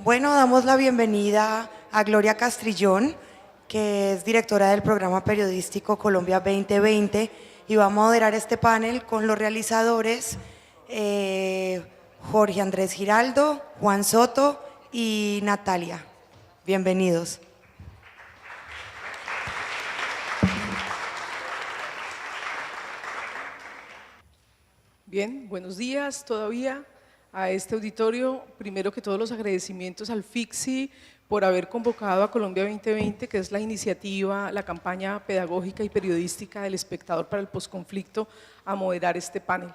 Bueno, damos la bienvenida a Gloria Castrillón, que es directora del programa periodístico Colombia 2020 y va a moderar este panel con los realizadores Jorge Andrés Giraldo, Juan Soto y Natalia. Bienvenidos. Bien, buenos días todavía a este auditorio. Primero que todos los agradecimientos al FICSI por haber convocado a Colombia 2020, que es la iniciativa, la campaña pedagógica y periodística del Espectador para el Posconflicto, a moderar este panel.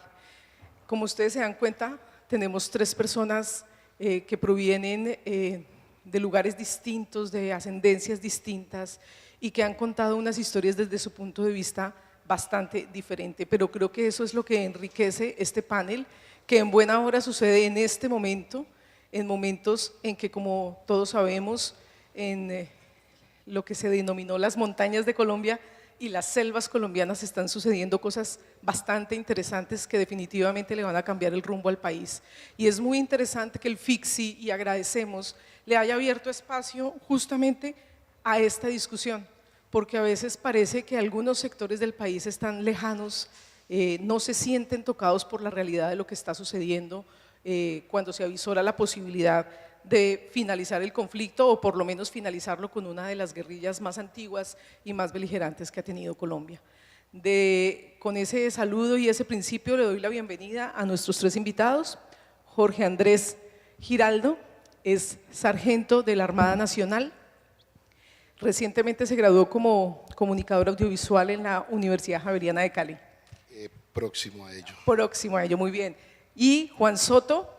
Como ustedes se dan cuenta, tenemos tres personas que provienen de lugares distintos, de ascendencias distintas y que han contado unas historias desde su punto de vista bastante diferente, pero creo que eso es lo que enriquece este panel, que en buena hora sucede en este momento, en momentos en que, como todos sabemos, en lo que se denominó las montañas de Colombia y las selvas colombianas están sucediendo cosas bastante interesantes que definitivamente le van a cambiar el rumbo al país. Y es muy interesante que el FICSI, y agradecemos, le haya abierto espacio justamente a esta discusión, porque a veces parece que algunos sectores del país están lejanos, no se sienten tocados por la realidad de lo que está sucediendo cuando se avisora la posibilidad de finalizar el conflicto o por lo menos finalizarlo con una de las guerrillas más antiguas y más beligerantes que ha tenido Colombia. Con ese saludo y ese principio le doy la bienvenida a nuestros tres invitados. Jorge Andrés Giraldo es sargento de la Armada Nacional. Recientemente se graduó como comunicador audiovisual en la Universidad Javeriana de Cali. Próximo a ello. Próximo a ello, muy bien. Y Juan Soto,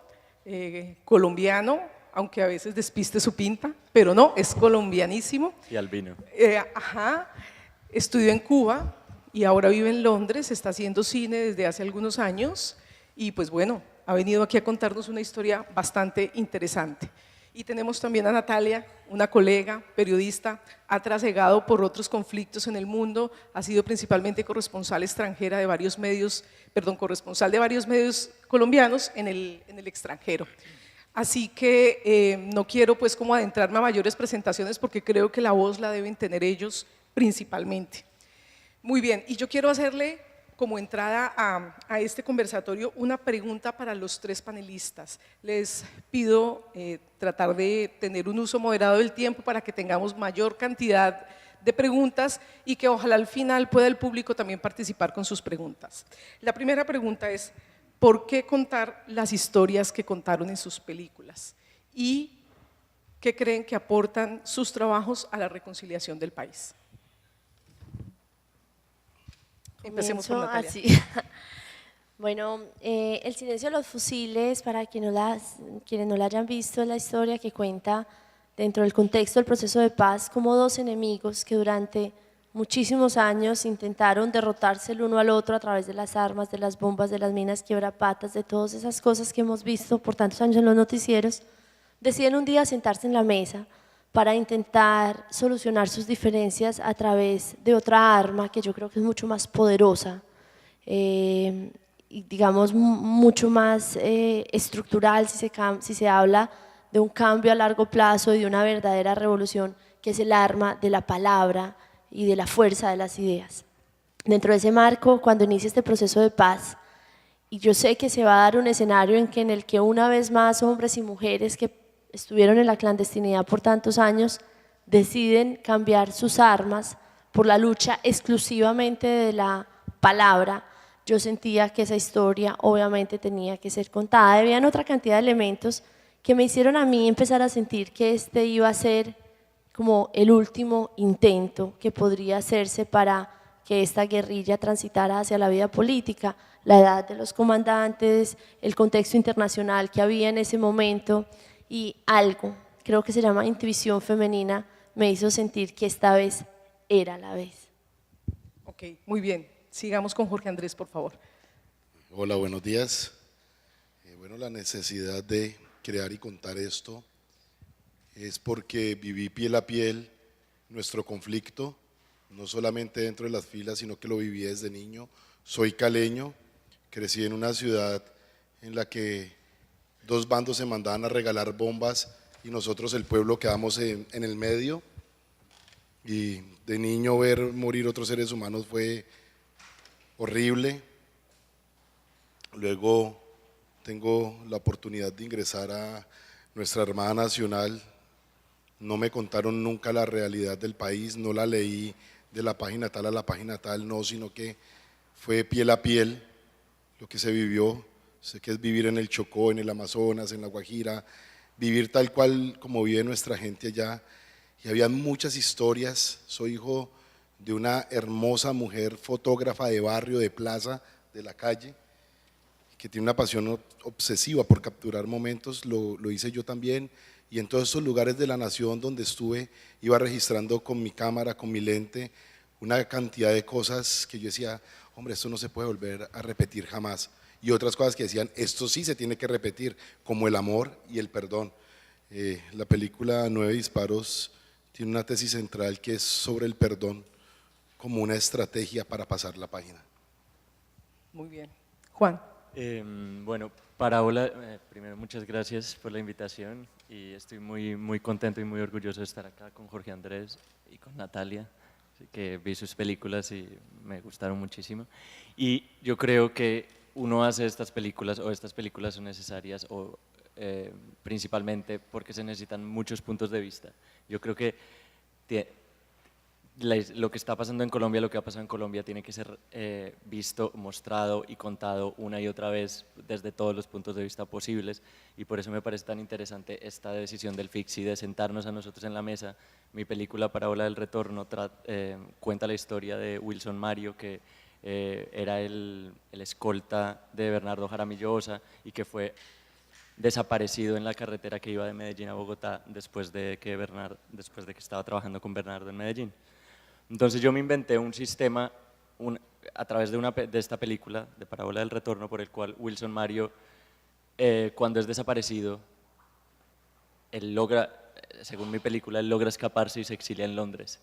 colombiano, aunque a veces despiste su pinta, pero no, es colombianísimo. Y albino. Estudió en Cuba y ahora vive en Londres, está haciendo cine desde hace algunos años y pues bueno, ha venido aquí a contarnos una historia bastante interesante. Y tenemos también a Natalia, una colega, periodista, ha trasegado por otros conflictos en el mundo, ha sido principalmente corresponsal extranjera de varios medios, corresponsal de varios medios colombianos en el extranjero. Así que no quiero pues como adentrarme a mayores presentaciones porque creo que la voz la deben tener ellos principalmente. Muy bien, y yo quiero hacerle como entrada a este conversatorio una pregunta para los tres panelistas. Les pido tratar de tener un uso moderado del tiempo para que tengamos mayor cantidad de preguntas y que ojalá al final pueda el público también participar con sus preguntas. La primera pregunta es, ¿por qué contar las historias que contaron en sus películas? ¿Y qué creen que aportan sus trabajos a la reconciliación del país? Empecemos por Natalia. Así. Bueno, El silencio de los fusiles, para quienes no la hayan visto, es la historia que cuenta dentro del contexto del proceso de paz como dos enemigos que durante muchísimos años intentaron derrotarse el uno al otro a través de las armas, de las bombas, de las minas quiebrapatas, de todas esas cosas que hemos visto por tantos años en los noticieros, deciden un día sentarse en la mesa para intentar solucionar sus diferencias a través de otra arma que yo creo que es mucho más poderosa y digamos mucho más estructural si se habla de un cambio a largo plazo y de una verdadera revolución, que es el arma de la palabra y de la fuerza de las ideas. Dentro de ese marco, cuando inicia este proceso de paz, y yo sé que se va a dar un escenario en el que una vez más hombres y mujeres que estuvieron en la clandestinidad por tantos años, deciden cambiar sus armas por la lucha exclusivamente de la palabra. Yo sentía que esa historia obviamente tenía que ser contada. Habían otra cantidad de elementos que me hicieron a mí empezar a sentir que este iba a ser como el último intento que podría hacerse para que esta guerrilla transitara hacia la vida política, la edad de los comandantes, el contexto internacional que había en ese momento. Y algo, creo que se llama intuición femenina, me hizo sentir que esta vez era la vez. Ok, muy bien. Sigamos con Jorge Andrés, por favor. Hola, buenos días. Bueno, la necesidad de crear y contar esto es porque viví piel a piel nuestro conflicto, no solamente dentro de las filas, sino que lo viví desde niño. Soy caleño, crecí en una ciudad en la que dos bandos se mandaban a regalar bombas y nosotros el pueblo quedamos en el medio, y de niño ver morir otros seres humanos fue horrible. Luego tengo la oportunidad de ingresar a nuestra Armada Nacional. No me contaron nunca la realidad del país, no la leí de la página tal a la página tal, no, sino que fue piel a piel lo que se vivió. Sé que es vivir en el Chocó, en el Amazonas, en la Guajira, vivir tal cual como vive nuestra gente allá. Y había muchas historias. Soy hijo de una hermosa mujer fotógrafa de barrio, de plaza, de la calle, que tiene una pasión obsesiva por capturar momentos. Lo hice yo también, y en todos esos lugares de la nación donde estuve iba registrando con mi cámara, con mi lente, una cantidad de cosas que yo decía, hombre, esto no se puede volver a repetir jamás, y otras cosas que decían, esto sí se tiene que repetir, como el amor y el perdón. La película 9 disparos tiene una tesis central que es sobre el perdón como una estrategia para pasar la página. Muy bien. Juan. Bueno, Parábola, primero muchas gracias por la invitación, y estoy muy contento y muy orgulloso de estar acá con Jorge Andrés y con Natalia, que vi sus películas y me gustaron muchísimo. Y yo creo que uno hace estas películas, o estas películas son necesarias, o principalmente porque se necesitan muchos puntos de vista. Yo creo que lo que está pasando en Colombia, lo que ha pasado en Colombia tiene que ser visto, mostrado y contado una y otra vez desde todos los puntos de vista posibles, y por eso me parece tan interesante esta decisión del FICSI de sentarnos a nosotros en la mesa. Mi película Parábola del Retorno cuenta la historia de Wilson Mario, que era el escolta de Bernardo Jaramillo Osa y que fue desaparecido en la carretera que iba de Medellín a Bogotá después de que estaba trabajando con Bernardo en Medellín. Entonces yo me inventé un sistema a través de esta película, de Parábola del Retorno, por el cual Wilson Mario, cuando es desaparecido, él logra, según mi película, él logra escaparse y se exilia en Londres.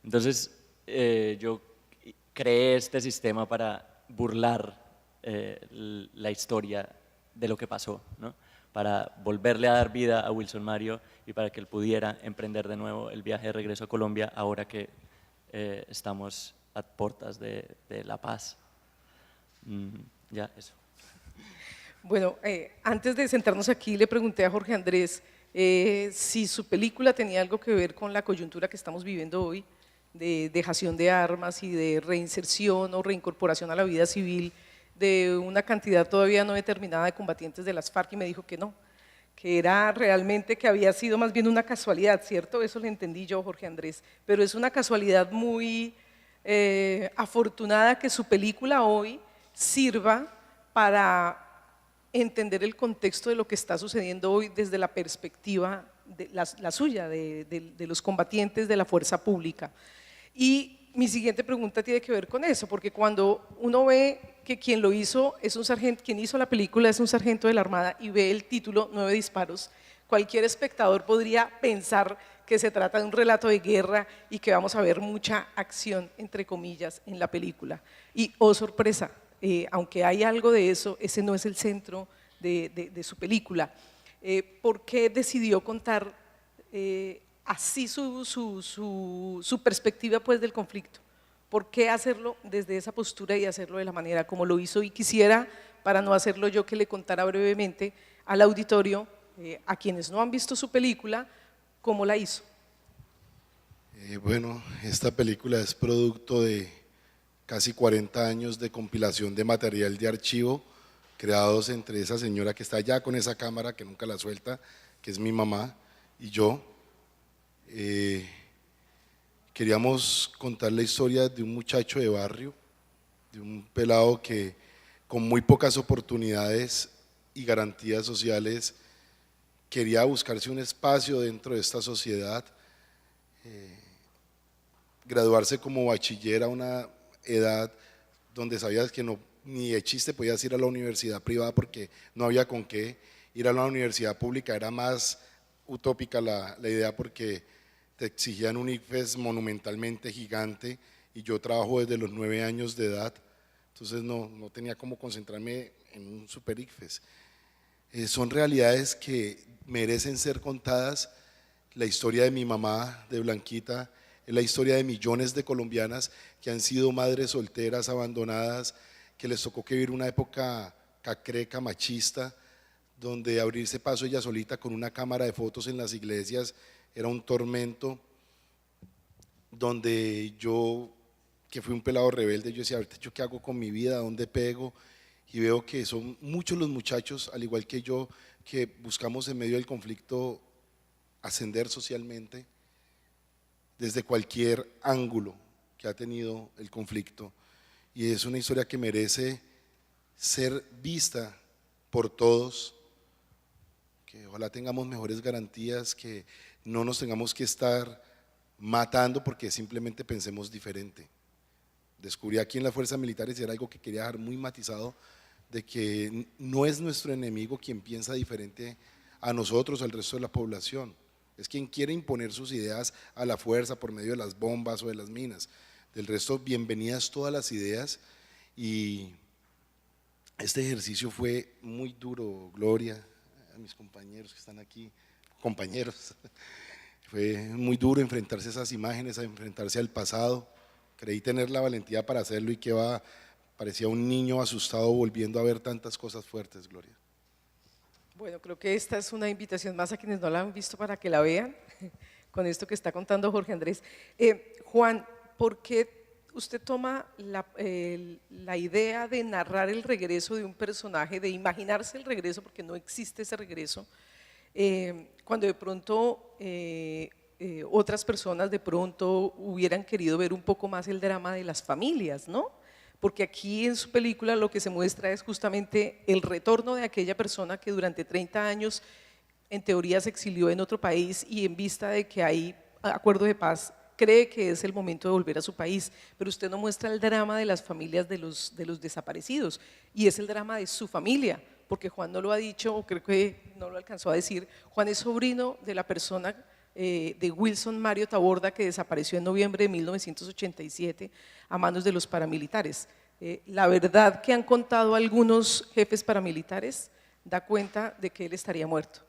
Entonces yo creé este sistema para burlar la historia de lo que pasó, ¿no? Para volverle a dar vida a Wilson Mario y para que él pudiera emprender de nuevo el viaje de regreso a Colombia, ahora que estamos a puertas de la paz. Ya, eso. Bueno, antes de sentarnos aquí le pregunté a Jorge Andrés si su película tenía algo que ver con la coyuntura que estamos viviendo hoy, de dejación de armas y de reinserción o reincorporación a la vida civil de una cantidad todavía no determinada de combatientes de las FARC, y me dijo que no, que era realmente, que había sido más bien una casualidad, ¿cierto? Eso lo entendí yo, Jorge Andrés, pero es una casualidad muy afortunada que su película hoy sirva para entender el contexto de lo que está sucediendo hoy desde la perspectiva de la suya, de los combatientes de la fuerza pública. Y mi siguiente pregunta tiene que ver con eso, porque cuando uno ve que quien lo hizo es un sargento, quien hizo la película es un sargento de la Armada, y ve el título 9 disparos, cualquier espectador podría pensar que se trata de un relato de guerra y que vamos a ver mucha acción, entre comillas, en la película. Y, oh sorpresa, aunque hay algo de eso, ese no es el centro de su película. ¿Por qué decidió contar así su perspectiva, pues, del conflicto? ¿Por qué hacerlo desde esa postura y hacerlo de la manera como lo hizo? Y quisiera, para no hacerlo yo, que le contara brevemente al auditorio, a quienes no han visto su película, cómo la hizo. Bueno, esta película es producto de casi 40 años de compilación de material de archivo creados entre esa señora que está allá con esa cámara que nunca la suelta, que es mi mamá, y yo. Queríamos contar la historia de un muchacho de barrio, de un pelado que con muy pocas oportunidades y garantías sociales quería buscarse un espacio dentro de esta sociedad, graduarse como bachiller a una edad donde sabías que no, ni de chiste podías ir a la universidad privada porque no había con qué. Ir a la universidad pública era más utópica la idea, porque te exigían un ICFES monumentalmente gigante, y yo trabajo desde los 9 años de edad, entonces no tenía cómo concentrarme en un super ICFES. Son realidades que merecen ser contadas. La historia de mi mamá, de Blanquita, es la historia de millones de colombianas que han sido madres solteras, abandonadas, que les tocó que vivir una época cacreca, machista, donde abrirse paso ella solita con una cámara de fotos en las iglesias era un tormento, donde yo, que fui un pelado rebelde, yo decía, ahorita yo qué hago con mi vida, ¿dónde pego? Y veo que son muchos los muchachos, al igual que yo, que buscamos en medio del conflicto ascender socialmente desde cualquier ángulo que ha tenido el conflicto, y es una historia que merece ser vista por todos, que ojalá tengamos mejores garantías, que no nos tengamos que estar matando porque simplemente pensemos diferente. Descubrí aquí en las fuerzas militares, y era algo que quería dejar muy matizado, de que no es nuestro enemigo quien piensa diferente a nosotros, al resto de la población, es quien quiere imponer sus ideas a la fuerza por medio de las bombas o de las minas. Del resto, bienvenidas todas las ideas, y este ejercicio fue muy duro, Gloria, a mis compañeros que están aquí, compañeros, fue muy duro enfrentarse a esas imágenes, a enfrentarse al pasado. Creí tener la valentía para hacerlo y que parecía un niño asustado volviendo a ver tantas cosas fuertes, Gloria. Bueno, creo que esta es una invitación más a quienes no la han visto para que la vean, con esto que está contando Jorge Andrés. Juan, ¿por qué usted toma la idea de narrar el regreso de un personaje, de imaginarse el regreso, porque no existe ese regreso, cuando de pronto otras personas de pronto hubieran querido ver un poco más el drama de las familias, ¿no? Porque aquí en su película lo que se muestra es justamente el retorno de aquella persona que durante 30 años en teoría se exilió en otro país, y en vista de que hay acuerdo de paz cree que es el momento de volver a su país, pero usted no muestra el drama de las familias de los desaparecidos, y es el drama de su familia, porque Juan no lo ha dicho, o creo que no lo alcanzó a decir. Juan es sobrino de la persona de Wilson Mario Taborda, que desapareció en noviembre de 1987 a manos de los paramilitares. La verdad que han contado algunos jefes paramilitares da cuenta de que él estaría muerto,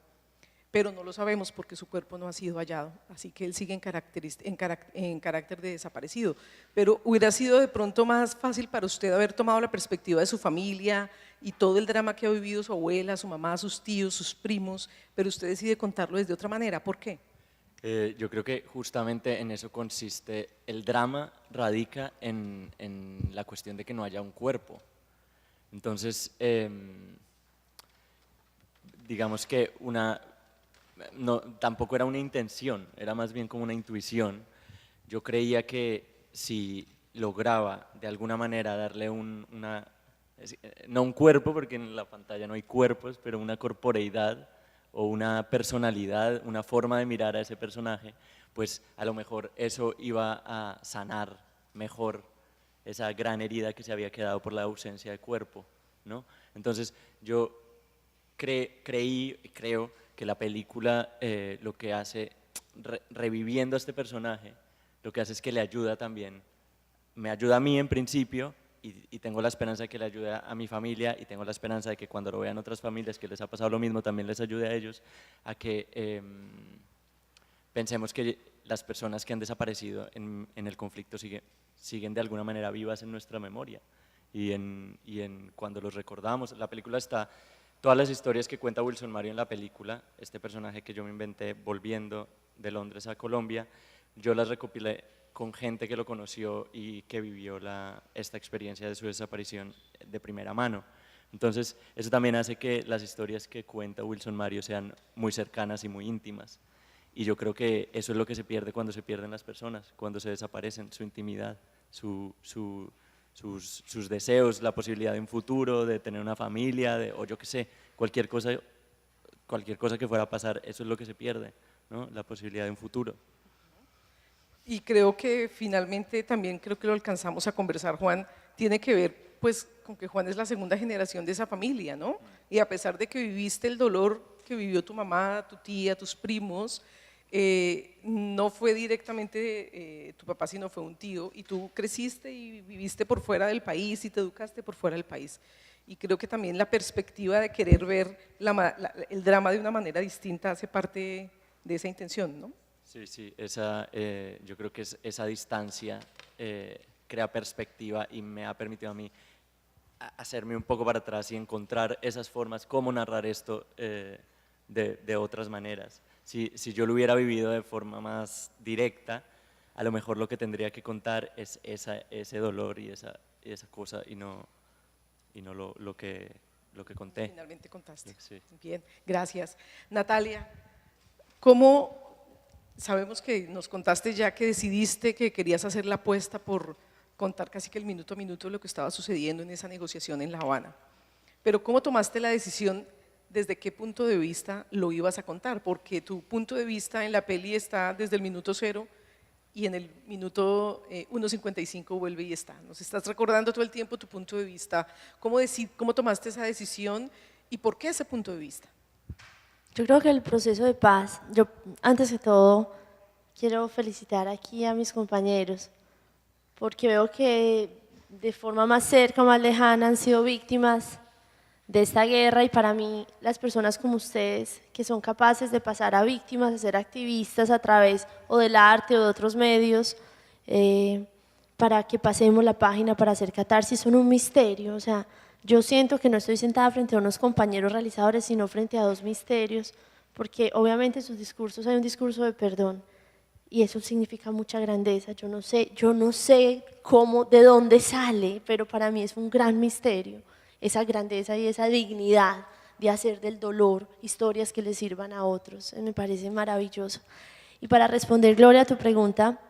pero no lo sabemos porque su cuerpo no ha sido hallado, así que él sigue en carácter de desaparecido. Pero hubiera sido de pronto más fácil para usted haber tomado la perspectiva de su familia y todo el drama que ha vivido su abuela, su mamá, sus tíos, sus primos, pero usted decide contarlo desde otra manera. ¿Por qué? Yo creo que justamente en eso consiste, el drama radica en la cuestión de que no haya un cuerpo. Entonces, digamos que tampoco era una intención, era más bien como una intuición. Yo creía que si lograba de alguna manera darle no un cuerpo, porque en la pantalla no hay cuerpos, pero una corporeidad o una personalidad, una forma de mirar a ese personaje, pues a lo mejor eso iba a sanar mejor esa gran herida que se había quedado por la ausencia de cuerpo, ¿no? Entonces yo creo que la película lo que hace, reviviendo a este personaje, lo que hace es que le ayuda también, me ayuda a mí en principio, y tengo la esperanza de que le ayude a mi familia, y tengo la esperanza de que cuando lo vean otras familias que les ha pasado lo mismo, también les ayude a ellos, a que pensemos que las personas que han desaparecido en el conflicto siguen de alguna manera vivas en nuestra memoria, y cuando los recordamos. La película está, todas las historias que cuenta Wilson Mario en la película, este personaje que yo me inventé volviendo de Londres a Colombia, yo las recopilé con gente que lo conoció y que vivió esta experiencia de su desaparición de primera mano. Entonces, eso también hace que las historias que cuenta Wilson Mario sean muy cercanas y muy íntimas. Y yo creo que eso es lo que se pierde cuando se pierden las personas, cuando se desaparecen, su intimidad, sus deseos, la posibilidad de un futuro, de tener una familia, o yo qué sé, cualquier cosa que fuera a pasar, eso es lo que se pierde, ¿no? La posibilidad de un futuro. Y creo que finalmente también creo que lo alcanzamos a conversar, Juan, tiene que ver pues con que Juan es la segunda generación de esa familia, ¿no? Y a pesar de que viviste el dolor que vivió tu mamá, tu tía, tus primos, no fue directamente tu papá, sino fue un tío, y tú creciste y viviste por fuera del país y te educaste por fuera del país. Y creo que también la perspectiva de querer ver el drama de una manera distinta hace parte de esa intención, ¿no? Sí, sí, yo creo que esa distancia crea perspectiva y me ha permitido a mí hacerme un poco para atrás y encontrar esas formas, cómo narrar esto de otras maneras. Si yo lo hubiera vivido de forma más directa, a lo mejor lo que tendría que contar es ese dolor y esa cosa y no lo que conté. Finalmente contaste. Sí. Bien, gracias. Natalia, ¿cómo sabemos que nos contaste ya que decidiste que querías hacer la apuesta por contar casi que el minuto a minuto lo que estaba sucediendo en esa negociación en La Habana? Pero ¿cómo tomaste la decisión? ¿Desde qué punto de vista lo ibas a contar? Porque tu punto de vista en la peli está desde el minuto 0 y en el minuto 1:55 vuelve y está. Nos estás recordando todo el tiempo tu punto de vista. ¿Cómo tomaste esa decisión y por qué ese punto de vista? Yo creo que el proceso de paz, yo antes de todo quiero felicitar aquí a mis compañeros, porque veo que de forma más cerca, más lejana han sido víctimas de esta guerra, y para mí las personas como ustedes que son capaces de pasar a víctimas, a ser activistas a través o del arte o de otros medios, para que pasemos la página, para hacer catarsis, son un misterio. O sea, yo siento que no estoy sentada frente a unos compañeros realizadores, sino frente a dos misterios, porque obviamente en sus discursos hay un discurso de perdón y eso significa mucha grandeza. Yo no sé cómo, de dónde sale, pero para mí es un gran misterio esa grandeza y esa dignidad de hacer del dolor historias que le sirvan a otros. Me parece maravilloso. Y para responder, Gloria, a tu pregunta,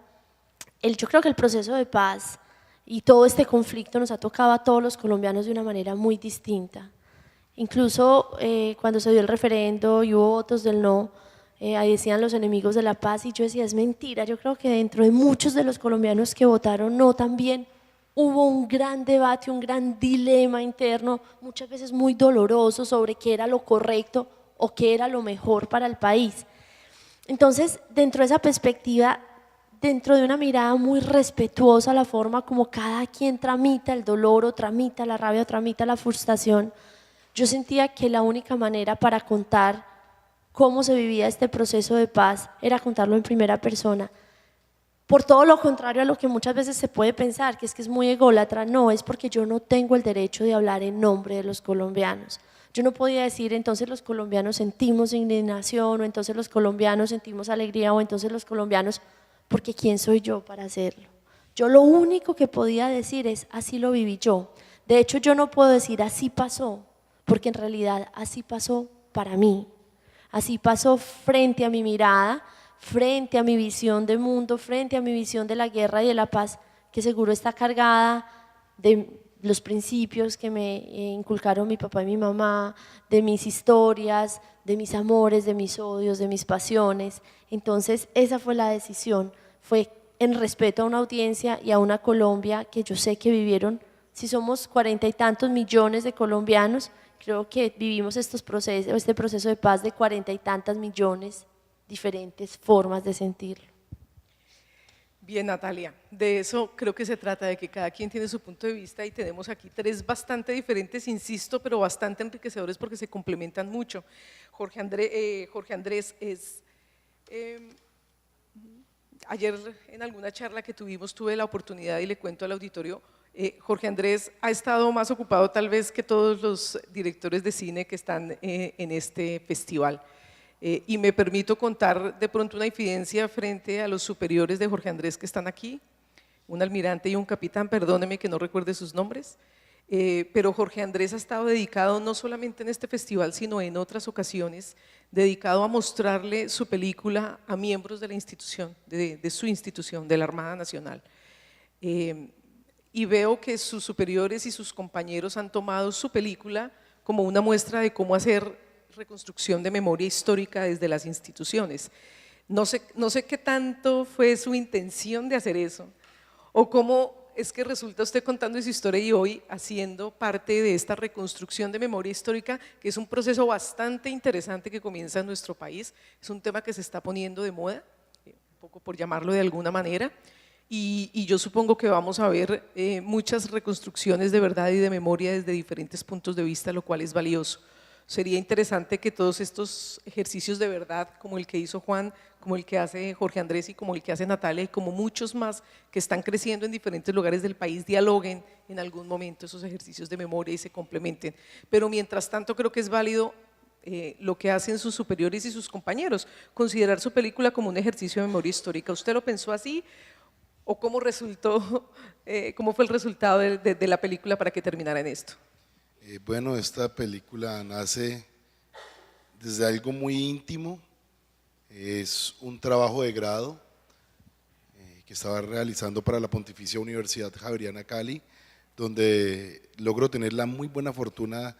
yo creo que el proceso de paz y todo este conflicto nos ha tocado a todos los colombianos de una manera muy distinta. Incluso cuando se dio el referendo y hubo votos del no, ahí decían los enemigos de la paz, y yo decía, es mentira. Yo creo que dentro de muchos de los colombianos que votaron no también hubo un gran debate, un gran dilema interno, muchas veces muy doloroso, sobre qué era lo correcto o qué era lo mejor para el país. Entonces, dentro de esa perspectiva, dentro de una mirada muy respetuosa a la forma como cada quien tramita el dolor o tramita la rabia o tramita la frustración, yo sentía que la única manera para contar cómo se vivía este proceso de paz era contarlo en primera persona. Por todo lo contrario a lo que muchas veces se puede pensar, que es muy ególatra, no, es porque yo no tengo el derecho de hablar en nombre de los colombianos. Yo no podía decir, entonces los colombianos sentimos indignación, o entonces los colombianos sentimos alegría, o entonces los colombianos, porque ¿quién soy yo para hacerlo? Yo lo único que podía decir es, así lo viví yo. De hecho, yo no puedo decir, así pasó, porque en realidad así pasó para mí. Así pasó frente a mi mirada, frente a mi visión de mundo, frente a mi visión de la guerra y de la paz, que seguro está cargada de los principios que me inculcaron mi papá y mi mamá, de mis historias, de mis amores, de mis odios, de mis pasiones. Entonces esa fue la decisión, fue en respeto a una audiencia y a una Colombia que yo sé que vivieron, si somos 40 y tantos millones de colombianos, creo que vivimos este proceso de paz de 40 y tantas millones, diferentes formas de sentirlo. Bien, Natalia, de eso creo que se trata, de que cada quien tiene su punto de vista, y tenemos aquí tres bastante diferentes, insisto, pero bastante enriquecedores porque se complementan mucho. Jorge Andrés ayer en alguna charla que tuvimos tuve la oportunidad, y le cuento al auditorio, Jorge Andrés ha estado más ocupado tal vez que todos los directores de cine que están en este festival. Y me permito contar de pronto una infidencia frente a los superiores de Jorge Andrés que están aquí, un almirante y un capitán, perdóneme que no recuerde sus nombres, pero Jorge Andrés ha estado dedicado no solamente en este festival, sino en otras ocasiones, dedicado a mostrarle su película a miembros de la institución, de su institución, de la Armada Nacional. Y veo que sus superiores y sus compañeros han tomado su película como una muestra de cómo hacer reconstrucción de memoria histórica desde las instituciones. No sé qué tanto fue su intención de hacer eso, o cómo es que resulta usted contando esa historia y hoy haciendo parte de esta reconstrucción de memoria histórica, que es un proceso bastante interesante que comienza en nuestro país, es un tema que se está poniendo de moda, un poco por llamarlo de alguna manera, y yo supongo que vamos a ver muchas reconstrucciones de verdad y de memoria desde diferentes puntos de vista, lo cual es valioso. Sería interesante que todos estos ejercicios de verdad, como el que hizo Juan, como el que hace Jorge Andrés y como el que hace Natalia y como muchos más que están creciendo en diferentes lugares del país, dialoguen en algún momento esos ejercicios de memoria y se complementen. Pero mientras tanto creo que es válido lo que hacen sus superiores y sus compañeros, considerar su película como un ejercicio de memoria histórica. ¿Usted lo pensó así o cómo resultó, cómo fue el resultado de la película para que terminara en esto? Bueno, esta película nace desde algo muy íntimo, es un trabajo de grado que estaba realizando para la Pontificia Universidad Javeriana Cali, donde logro tener la muy buena fortuna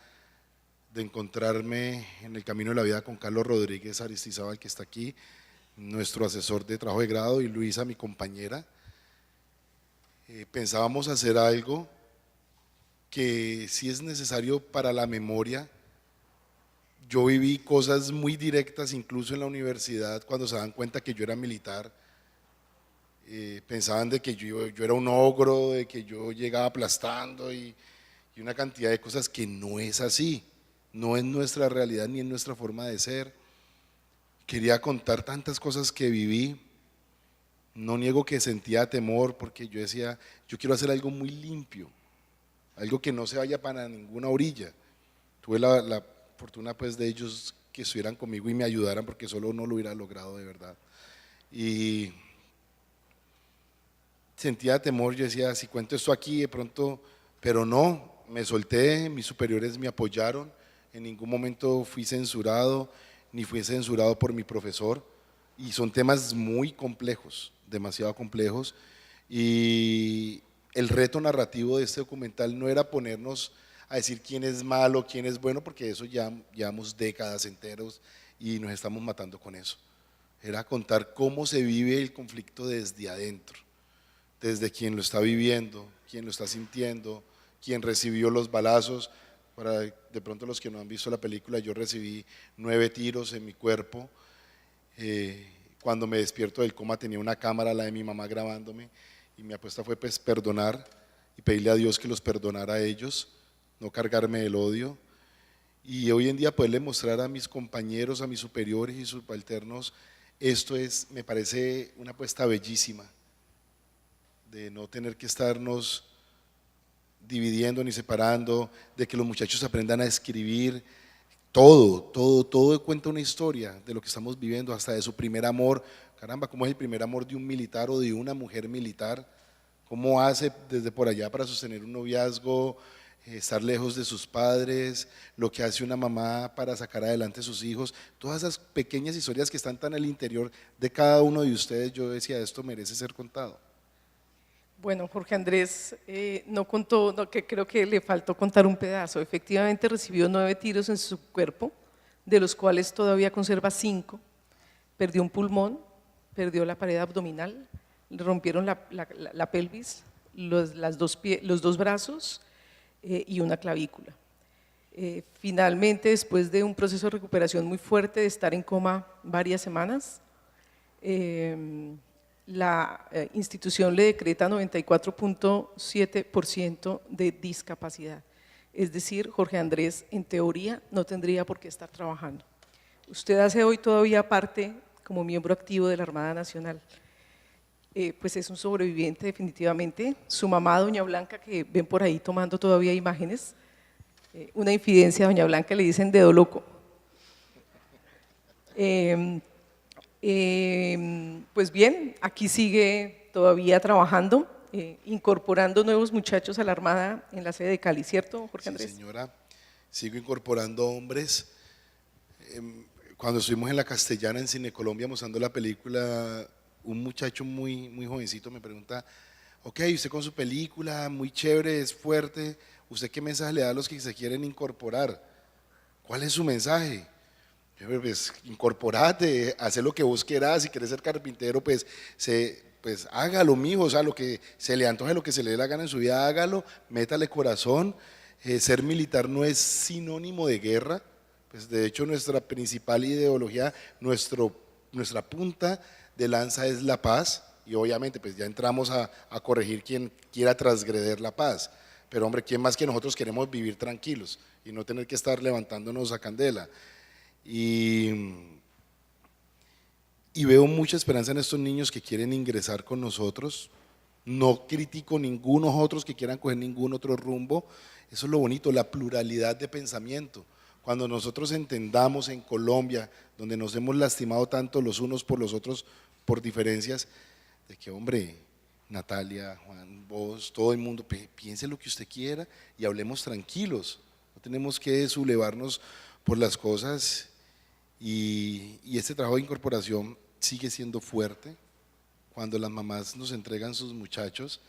de encontrarme en el camino de la vida con Carlos Rodríguez Aristizábal, que está aquí, nuestro asesor de trabajo de grado, y Luisa, mi compañera. Pensábamos hacer algo que sí es necesario para la memoria. Yo viví cosas muy directas, incluso en la universidad, cuando se dan cuenta que yo era militar. Pensaban de que yo era un ogro, de que yo llegaba aplastando y una cantidad de cosas que no es así, no es nuestra realidad ni en nuestra forma de ser. Quería contar tantas cosas que viví. No niego que sentía temor porque yo decía, yo quiero hacer algo muy limpio, algo que no se vaya para ninguna orilla. Tuve la fortuna pues de ellos que estuvieran conmigo y me ayudaran, porque solo no lo hubiera logrado de verdad. Y sentía temor, yo decía, si cuento esto aquí de pronto, pero no, me solté, mis superiores me apoyaron, en ningún momento fui censurado, ni fui censurado por mi profesor, y son temas muy complejos, demasiado complejos, y el reto narrativo de este documental no era ponernos a decir quién es malo, quién es bueno, porque eso ya llevamos décadas enteros y nos estamos matando con eso. Era contar cómo se vive el conflicto desde adentro, desde quien lo está viviendo, quien lo está sintiendo, quien recibió los balazos. Para de pronto los que no han visto la película, yo recibí 9 tiros en mi cuerpo. Cuando me despierto del coma tenía una cámara, la de mi mamá, grabándome, y mi apuesta fue pues perdonar y pedirle a Dios que los perdonara a ellos, no cargarme el odio, y hoy en día poderle mostrar a mis compañeros, a mis superiores y subalternos, esto es, me parece una apuesta bellísima, de no tener que estarnos dividiendo ni separando, de que los muchachos aprendan a escribir. Todo cuenta una historia de lo que estamos viviendo, hasta de su primer amor. Caramba, ¿cómo es el primer amor de un militar o de una mujer militar? ¿Cómo hace desde por allá para sostener un noviazgo, estar lejos de sus padres? Lo que hace una mamá para sacar adelante a sus hijos. Todas esas pequeñas historias que están tan al interior de cada uno de ustedes, yo decía, esto merece ser contado. Bueno, Jorge Andrés no contó, que creo que le faltó contar un pedazo. Efectivamente recibió 9 tiros en su cuerpo, de los cuales todavía conserva 5. Perdió un pulmón, perdió la pared abdominal, le rompieron la pelvis, los 2 brazos y una clavícula. Finalmente, después de un proceso de recuperación muy fuerte, de estar en coma varias semanas, la institución le decreta 94.7% de discapacidad. Es decir, Jorge Andrés, en teoría, no tendría por qué estar trabajando. Usted hace hoy todavía parte como miembro activo de la Armada Nacional. Pues es un sobreviviente definitivamente. Su mamá, doña Blanca, que ven por ahí tomando todavía imágenes, una infidencia, doña Blanca le dicen dedo loco. Pues bien, aquí sigue todavía trabajando, incorporando nuevos muchachos a la Armada en la sede de Cali, ¿cierto, Jorge Andrés? Sí, señora, sigo incorporando hombres. Cuando estuvimos en la Castellana, en Cine Colombia, mostrando la película, un muchacho muy jovencito me pregunta, ok, usted con su película, muy chévere, es fuerte, ¿usted qué mensaje le da a los que se quieren incorporar? ¿Cuál es su mensaje? Pues incorporate, haz lo que vos quieras. Si quieres ser carpintero, pues pues hágalo, mijo, o sea, lo que se le antoje, lo que se le dé la gana en su vida, hágalo, métale corazón. Ser militar no es sinónimo de guerra, pues de hecho nuestra principal ideología, nuestra punta de lanza es la paz, y obviamente pues ya entramos a corregir quien quiera transgreder la paz, pero hombre, ¿quién más que nosotros queremos vivir tranquilos y no tener que estar levantándonos a candela? Y veo mucha esperanza en estos niños que quieren ingresar con nosotros. No critico ningunos otros que quieran coger ningún otro rumbo. Eso es lo bonito, la pluralidad de pensamiento. Cuando nosotros entendamos en Colombia, donde nos hemos lastimado tanto los unos por los otros por diferencias, de que hombre, Natalia, Juan, vos, todo el mundo, piense lo que usted quiera y hablemos tranquilos. No tenemos que sublevarnos por las cosas, y este trabajo de incorporación sigue siendo fuerte. Cuando las mamás nos entregan sus muchachos,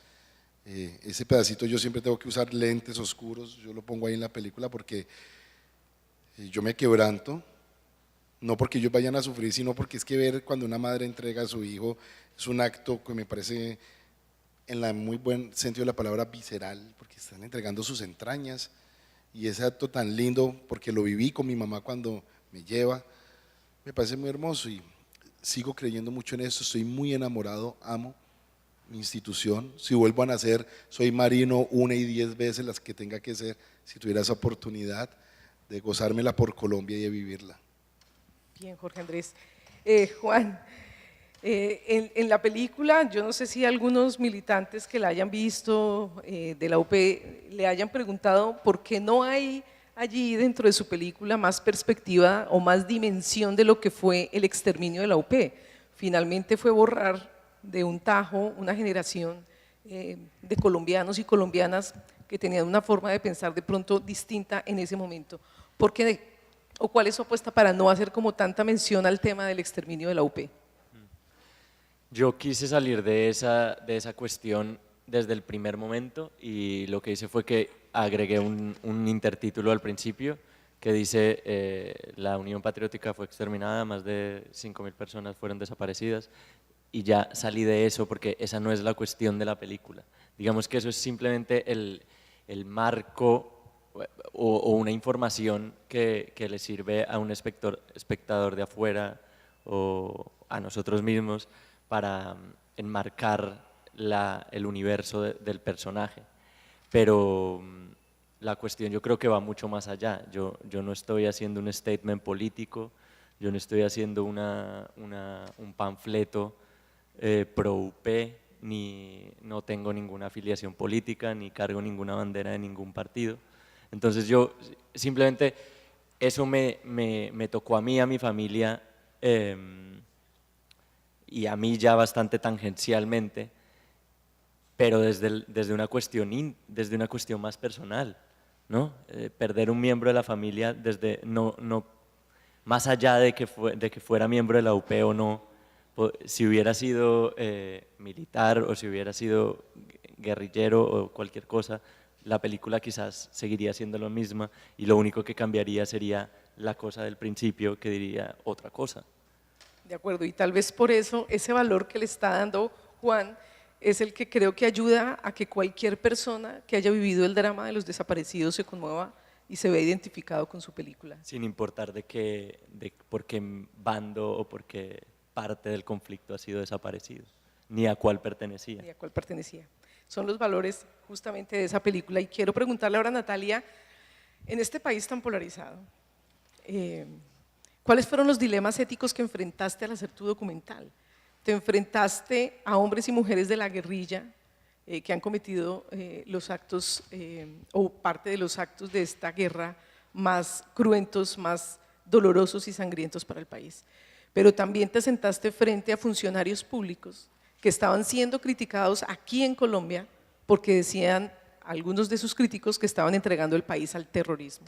ese pedacito yo siempre tengo que usar lentes oscuros, yo lo pongo ahí en la película porque yo me quebranto, no porque ellos vayan a sufrir, sino porque es que ver cuando una madre entrega a su hijo es un acto que me parece, en la muy buen sentido de la palabra, visceral, porque están entregando sus entrañas, y ese acto tan lindo, porque lo viví con mi mamá cuando me lleva, me parece muy hermoso y sigo creyendo mucho en esto, estoy muy enamorado, amo mi institución. Si vuelvo a nacer, soy marino 1 y 10 veces las que tenga que ser, si tuviera esa oportunidad de gozármela por Colombia y de vivirla. Bien, Jorge Andrés. Juan, en la película, yo no sé si algunos militantes que la hayan visto de la UP le hayan preguntado por qué no hay allí dentro de su película más perspectiva o más dimensión de lo que fue el exterminio de la UP. Finalmente fue borrar de un tajo una generación de colombianos y colombianas que tenían una forma de pensar de pronto distinta en ese momento. ¿Por qué? ¿O cuál es su apuesta para no hacer como tanta mención al tema del exterminio de la UP? Yo quise salir de esa cuestión desde el primer momento, y lo que hice fue que agregué un intertítulo al principio que dice la Unión Patriótica fue exterminada, más de 5.000 personas fueron desaparecidas, y ya salí de eso porque esa no es la cuestión de la película. Digamos que eso es simplemente el marco o una información que le sirve a un espectador de afuera o a nosotros mismos para enmarcar el universo del personaje. Pero la cuestión yo creo que va mucho más allá. Yo no estoy haciendo un statement político, yo no estoy haciendo un panfleto pro UP, ni no tengo ninguna afiliación política, ni cargo ninguna bandera de ningún partido. Entonces yo simplemente, eso me tocó a mí, a mi familia, y a mí ya bastante tangencialmente, pero desde una cuestión más personal, ¿no? Perder un miembro de la familia desde más allá de que fuera miembro de la UP o no, si hubiera sido militar o si hubiera sido guerrillero o cualquier cosa, la película quizás seguiría siendo lo misma, y lo único que cambiaría sería la cosa del principio, que diría otra cosa. De acuerdo, y tal vez por eso ese valor que le está dando Juan es el que creo que ayuda a que cualquier persona que haya vivido el drama de los desaparecidos se conmueva y se vea identificado con su película. Sin importar de por qué bando o por qué parte del conflicto ha sido desaparecido, ni a cuál pertenecía. Ni a cuál pertenecía. Son los valores justamente de esa película. Y quiero preguntarle ahora a Natalia, en este país tan polarizado, ¿cuáles fueron los dilemas éticos que enfrentaste al hacer tu documental? Te enfrentaste a hombres y mujeres de la guerrilla que han cometido los actos o parte de los actos de esta guerra más cruentos, más dolorosos y sangrientos para el país. Pero también te sentaste frente a funcionarios públicos que estaban siendo criticados aquí en Colombia porque decían algunos de sus críticos que estaban entregando el país al terrorismo.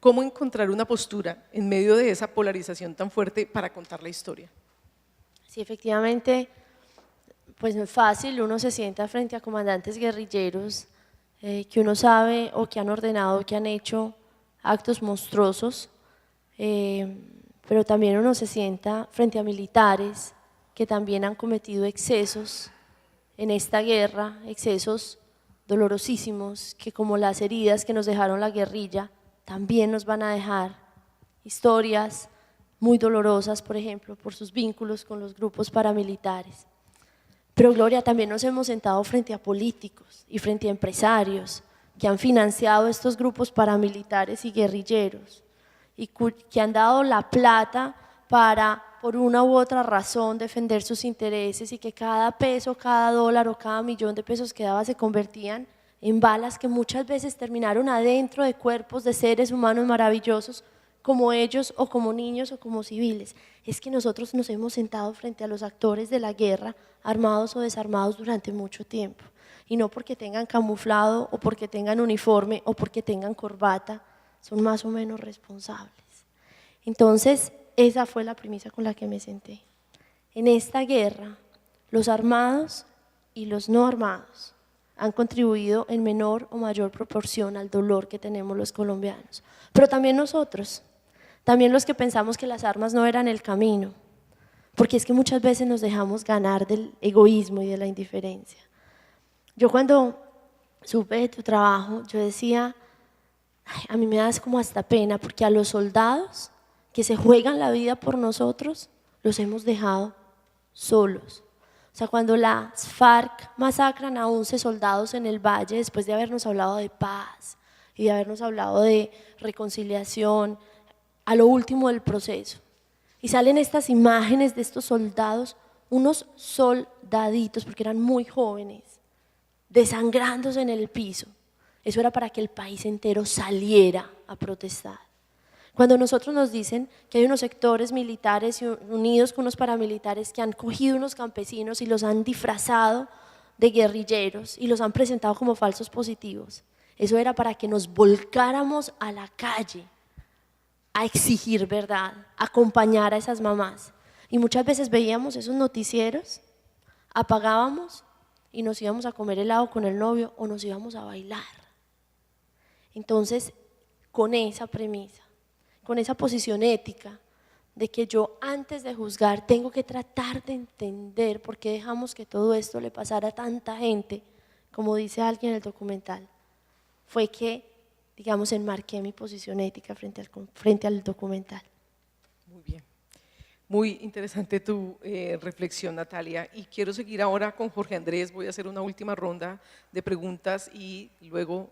¿Cómo encontrar una postura en medio de esa polarización tan fuerte para contar la historia? Sí, efectivamente, pues no es fácil, uno se sienta frente a comandantes guerrilleros que uno sabe o que han ordenado o que han hecho actos monstruosos, pero también uno se sienta frente a militares que también han cometido excesos en esta guerra, excesos dolorosísimos, que como las heridas que nos dejaron la guerrilla, también nos van a dejar historias muy dolorosas, por ejemplo, por sus vínculos con los grupos paramilitares. Pero Gloria, también nos hemos sentado frente a políticos y frente a empresarios que han financiado estos grupos paramilitares y guerrilleros y que han dado la plata para, por una u otra razón, defender sus intereses, y que cada peso, cada dólar o cada millón de pesos que daba se convertían en balas que muchas veces terminaron adentro de cuerpos de seres humanos maravillosos como ellos, o como niños, o como civiles. Es que nosotros nos hemos sentado frente a los actores de la guerra, armados o desarmados, durante mucho tiempo, y no porque tengan camuflado o porque tengan uniforme o porque tengan corbata, son más o menos responsables. Entonces, esa fue la premisa con la que me senté. En esta guerra, los armados y los no armados han contribuido en menor o mayor proporción al dolor que tenemos los colombianos, pero también nosotros, también los que pensamos que las armas no eran el camino, porque es que muchas veces nos dejamos ganar del egoísmo y de la indiferencia. Yo cuando supe de tu trabajo, yo decía, ay, a mí me da como hasta pena, porque a los soldados que se juegan la vida por nosotros, los hemos dejado solos. O sea, cuando las FARC masacran a 11 soldados en el Valle, después de habernos hablado de paz y de habernos hablado de reconciliación, a lo último del proceso, y salen estas imágenes de estos soldados, unos soldaditos, porque eran muy jóvenes, desangrándose en el piso. Eso era para que el país entero saliera a protestar. Cuando nosotros nos dicen que hay unos sectores militares unidos con unos paramilitares que han cogido unos campesinos y los han disfrazado de guerrilleros y los han presentado como falsos positivos, eso era para que nos volcáramos a la calle a exigir verdad, a acompañar a esas mamás. Y muchas veces veíamos esos noticieros, apagábamos y nos íbamos a comer helado con el novio o nos íbamos a bailar. Entonces, con esa premisa, con esa posición ética de que yo, antes de juzgar, tengo que tratar de entender por qué dejamos que todo esto le pasara a tanta gente, como dice alguien en el documental, fue que, digamos, enmarqué mi posición ética frente al documental. Muy bien. Muy interesante tu reflexión, Natalia, y quiero seguir ahora con Jorge Andrés. Voy a hacer una última ronda de preguntas y luego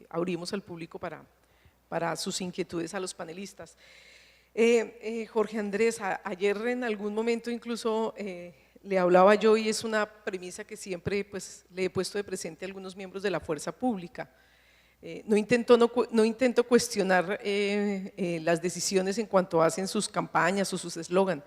abrimos al público para sus inquietudes a los panelistas. Jorge Andrés, ayer en algún momento incluso le hablaba yo, y es una premisa que siempre pues, le he puesto de presente a algunos miembros de la fuerza pública. No intento cuestionar las decisiones en cuanto hacen sus campañas o sus eslogan,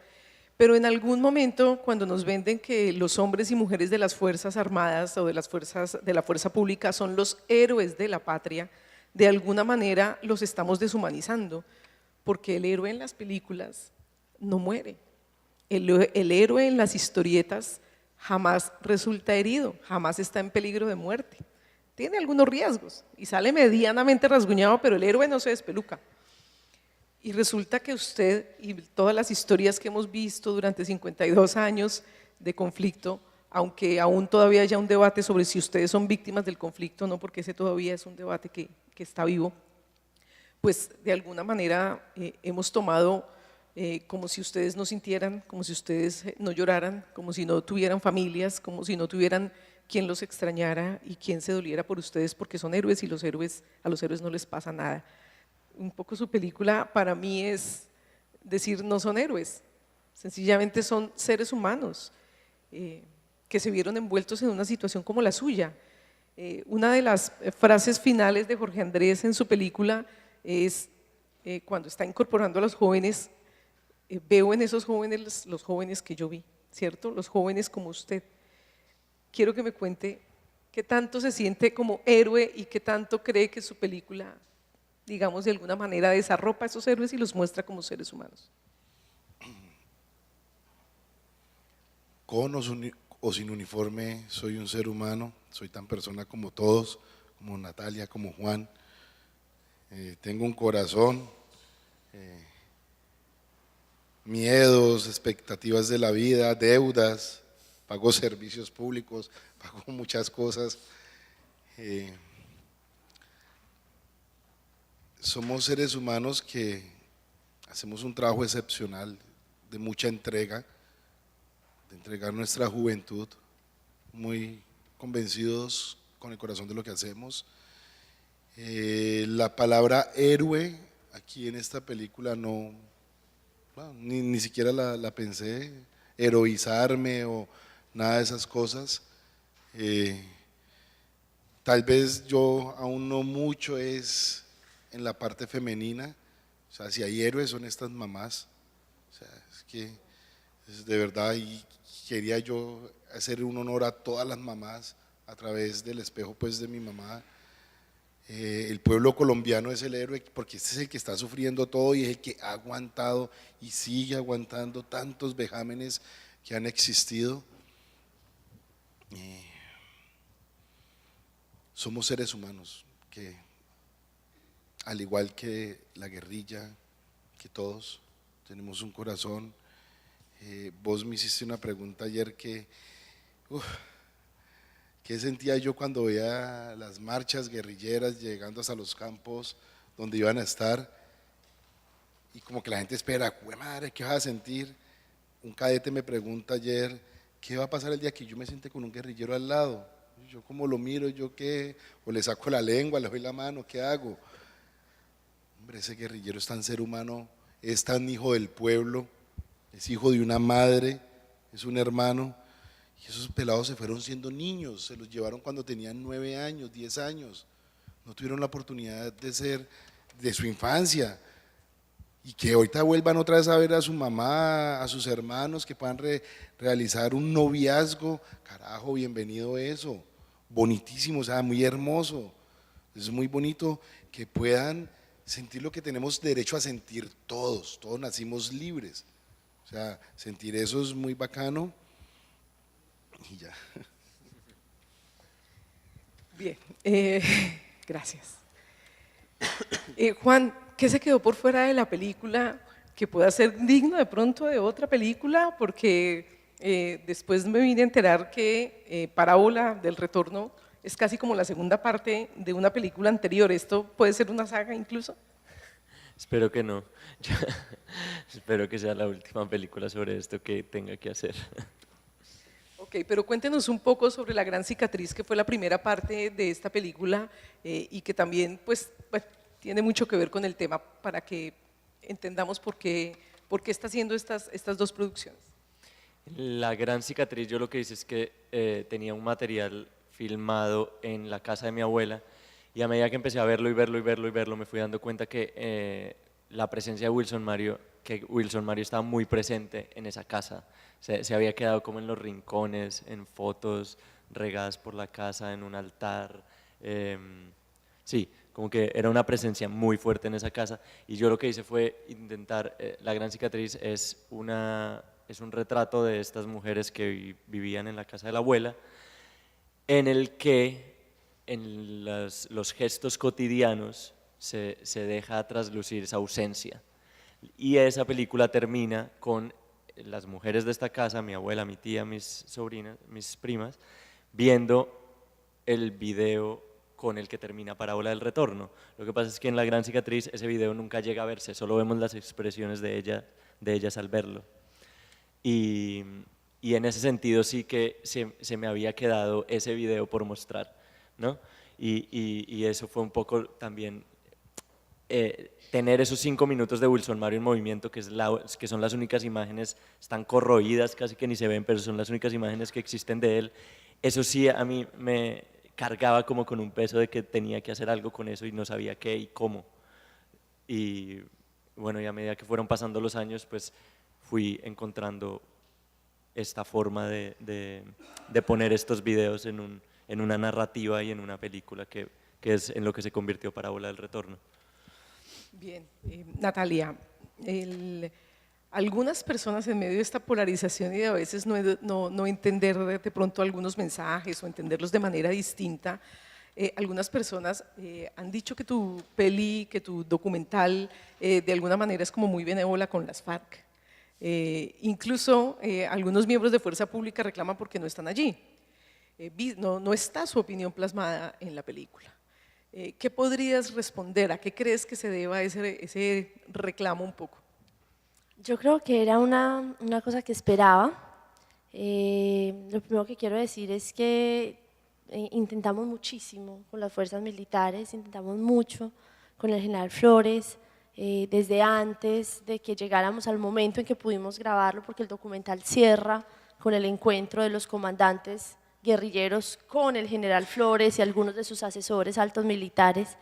pero en algún momento, cuando nos venden que los hombres y mujeres de las Fuerzas Armadas o de la fuerza pública son los héroes de la patria, de alguna manera los estamos deshumanizando, porque el héroe en las películas no muere, el héroe en las historietas jamás resulta herido, jamás está en peligro de muerte. Tiene algunos riesgos y sale medianamente rasguñado, pero el héroe no se despeluca. Y resulta que usted y todas las historias que hemos visto durante 52 años de conflicto, aunque aún todavía haya un debate sobre si ustedes son víctimas del conflicto o no, porque ese todavía es un debate que está vivo, pues de alguna manera hemos tomado como si ustedes no sintieran, como si ustedes no lloraran, como si no tuvieran familias, como si no tuvieran quien los extrañara y quien se doliera por ustedes, porque son héroes y a los héroes no les pasa nada. Un poco su película para mí es decir, no son héroes, sencillamente son seres humanos que se vieron envueltos en una situación como la suya. Una de las frases finales de Jorge Andrés en su película es cuando está incorporando a los jóvenes, veo en esos jóvenes los jóvenes que yo vi, ¿cierto? Los jóvenes como usted. Quiero que me cuente qué tanto se siente como héroe y qué tanto cree que su película, digamos, de alguna manera desarropa a esos héroes y los muestra como seres humanos. Con o sin uniforme soy un ser humano, soy tan persona como todos, como Natalia, como Juan. Tengo un corazón, miedos, expectativas de la vida, deudas, pago servicios públicos, pago muchas cosas. Somos seres humanos que hacemos un trabajo excepcional, de mucha entrega, de entregar nuestra juventud, muy convencidos con el corazón de lo que hacemos. La palabra héroe aquí en esta película no, bueno, ni siquiera la pensé, heroizarme o nada de esas cosas. Tal vez yo aún no mucho es en la parte femenina, o sea, si hay héroes son estas mamás, o sea, es que es de verdad, y quería yo hacer un honor a todas las mamás a través del espejo pues de mi mamá. El pueblo colombiano es el héroe porque este es el que está sufriendo todo y es el que ha aguantado y sigue aguantando tantos vejámenes que han existido. Somos seres humanos que, al igual que la guerrilla, que todos tenemos un corazón. Vos me hiciste una pregunta ayer que, ¿qué sentía yo cuando veía las marchas guerrilleras llegando hasta los campos donde iban a estar? Y como que la gente espera, ¡jue madre! ¿Qué vas a sentir? Un cadete me pregunta ayer, ¿qué va a pasar el día que yo me siente con un guerrillero al lado? Yo como lo miro, yo qué, o le saco la lengua, le doy la mano, ¿qué hago? Hombre, ese guerrillero es tan ser humano, es tan hijo del pueblo, es hijo de una madre, es un hermano, y esos pelados se fueron siendo niños, se los llevaron cuando tenían 9 años, 10 años, no tuvieron la oportunidad de ser de su infancia, y que ahorita vuelvan otra vez a ver a su mamá, a sus hermanos, que puedan realizar un noviazgo, carajo, bienvenido eso, bonitísimo, o sea, muy hermoso, es muy bonito que puedan sentir lo que tenemos derecho a sentir todos nacimos libres, o sea, sentir eso es muy bacano y ya. Bien, gracias. Juan, ¿qué se quedó por fuera de la película que pueda ser digno de pronto de otra película? Porque después me vine a enterar que Parábola del Retorno es casi como la segunda parte de una película anterior. ¿Esto puede ser una saga incluso? Espero que no. Espero que sea la última película sobre esto que tenga que hacer. Ok, pero cuéntenos un poco sobre La Gran Cicatriz, que fue la primera parte de esta película y que también pues, tiene mucho que ver con el tema para que entendamos por qué está haciendo estas dos producciones. La Gran Cicatriz, yo lo que hice es que tenía un material filmado en la casa de mi abuela y a medida que empecé a verlo y verlo, me fui dando cuenta que la presencia de Wilson Mario estaba muy presente en esa casa. Se había quedado como en los rincones, en fotos regadas por la casa, en un altar. Sí, como que era una presencia muy fuerte en esa casa y yo lo que hice fue intentar, La Gran Cicatriz es un retrato de estas mujeres que vivían en la casa de la abuela, en el que en los gestos cotidianos se deja traslucir esa ausencia. Y esa película termina con las mujeres de esta casa, mi abuela, mi tía, mis sobrinas, mis primas, viendo el video con el que termina Parábola del Retorno. Lo que pasa es que en La Gran Cicatriz ese video nunca llega a verse, solo vemos las expresiones de ellas al verlo. Y en ese sentido sí que se me había quedado ese video por mostrar, ¿no? Y eso fue un poco también tener esos 5 minutos de Wilson Mario en movimiento, que son las únicas imágenes, están corroídas, casi que ni se ven, pero son las únicas imágenes que existen de él. Eso sí a mí me cargaba como con un peso de que tenía que hacer algo con eso y no sabía qué y cómo. Y bueno, y a medida que fueron pasando los años, pues fui encontrando esta forma de poner estos videos en una narrativa y en una película que es en lo que se convirtió Parábola del Retorno. Bien, Natalia, algunas personas en medio de esta polarización y de a veces no entender de pronto algunos mensajes o entenderlos de manera distinta, algunas personas han dicho que tu peli, que tu documental de alguna manera es como muy benévola con las FARC. Incluso algunos miembros de Fuerza Pública reclaman porque no están allí. No está su opinión plasmada en la película. ¿Qué podrías responder? ¿A qué crees que se deba ese reclamo un poco? Yo creo que era una cosa que esperaba. Lo primero que quiero decir es que intentamos muchísimo con las fuerzas militares, intentamos mucho con el general Flores, desde antes de que llegáramos al momento en que pudimos grabarlo, porque el documental cierra con el encuentro de los comandantes guerrilleros con el general Flores y algunos de sus asesores altos militares,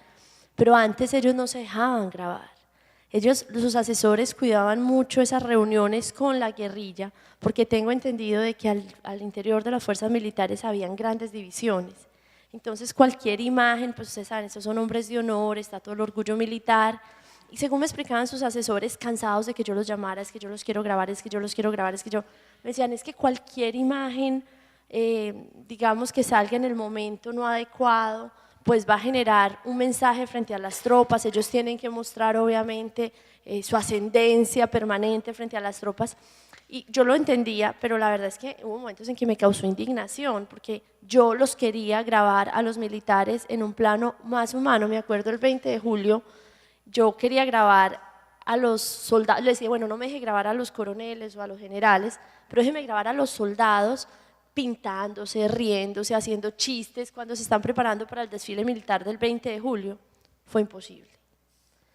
pero antes ellos no se dejaban grabar. Sus asesores cuidaban mucho esas reuniones con la guerrilla, porque tengo entendido de que al interior de las fuerzas militares habían grandes divisiones. Entonces cualquier imagen, pues ustedes saben, estos son hombres de honor, está todo el orgullo militar, y según me explicaban sus asesores, cansados de que yo los llamara, es que yo los quiero grabar, es que yo los quiero grabar, es que yo, me decían, es que cualquier imagen, digamos que salga en el momento no adecuado, pues va a generar un mensaje frente a las tropas. Ellos tienen que mostrar obviamente su ascendencia permanente frente a las tropas, y yo lo entendía, pero la verdad es que hubo momentos en que me causó indignación, porque yo los quería grabar a los militares en un plano más humano. Me acuerdo el 20 de julio, yo quería grabar a los soldados, les decía, bueno, no me deje grabar a los coroneles o a los generales, pero déjeme grabar a los soldados pintándose, riéndose, haciendo chistes cuando se están preparando para el desfile militar del 20 de julio. Fue imposible.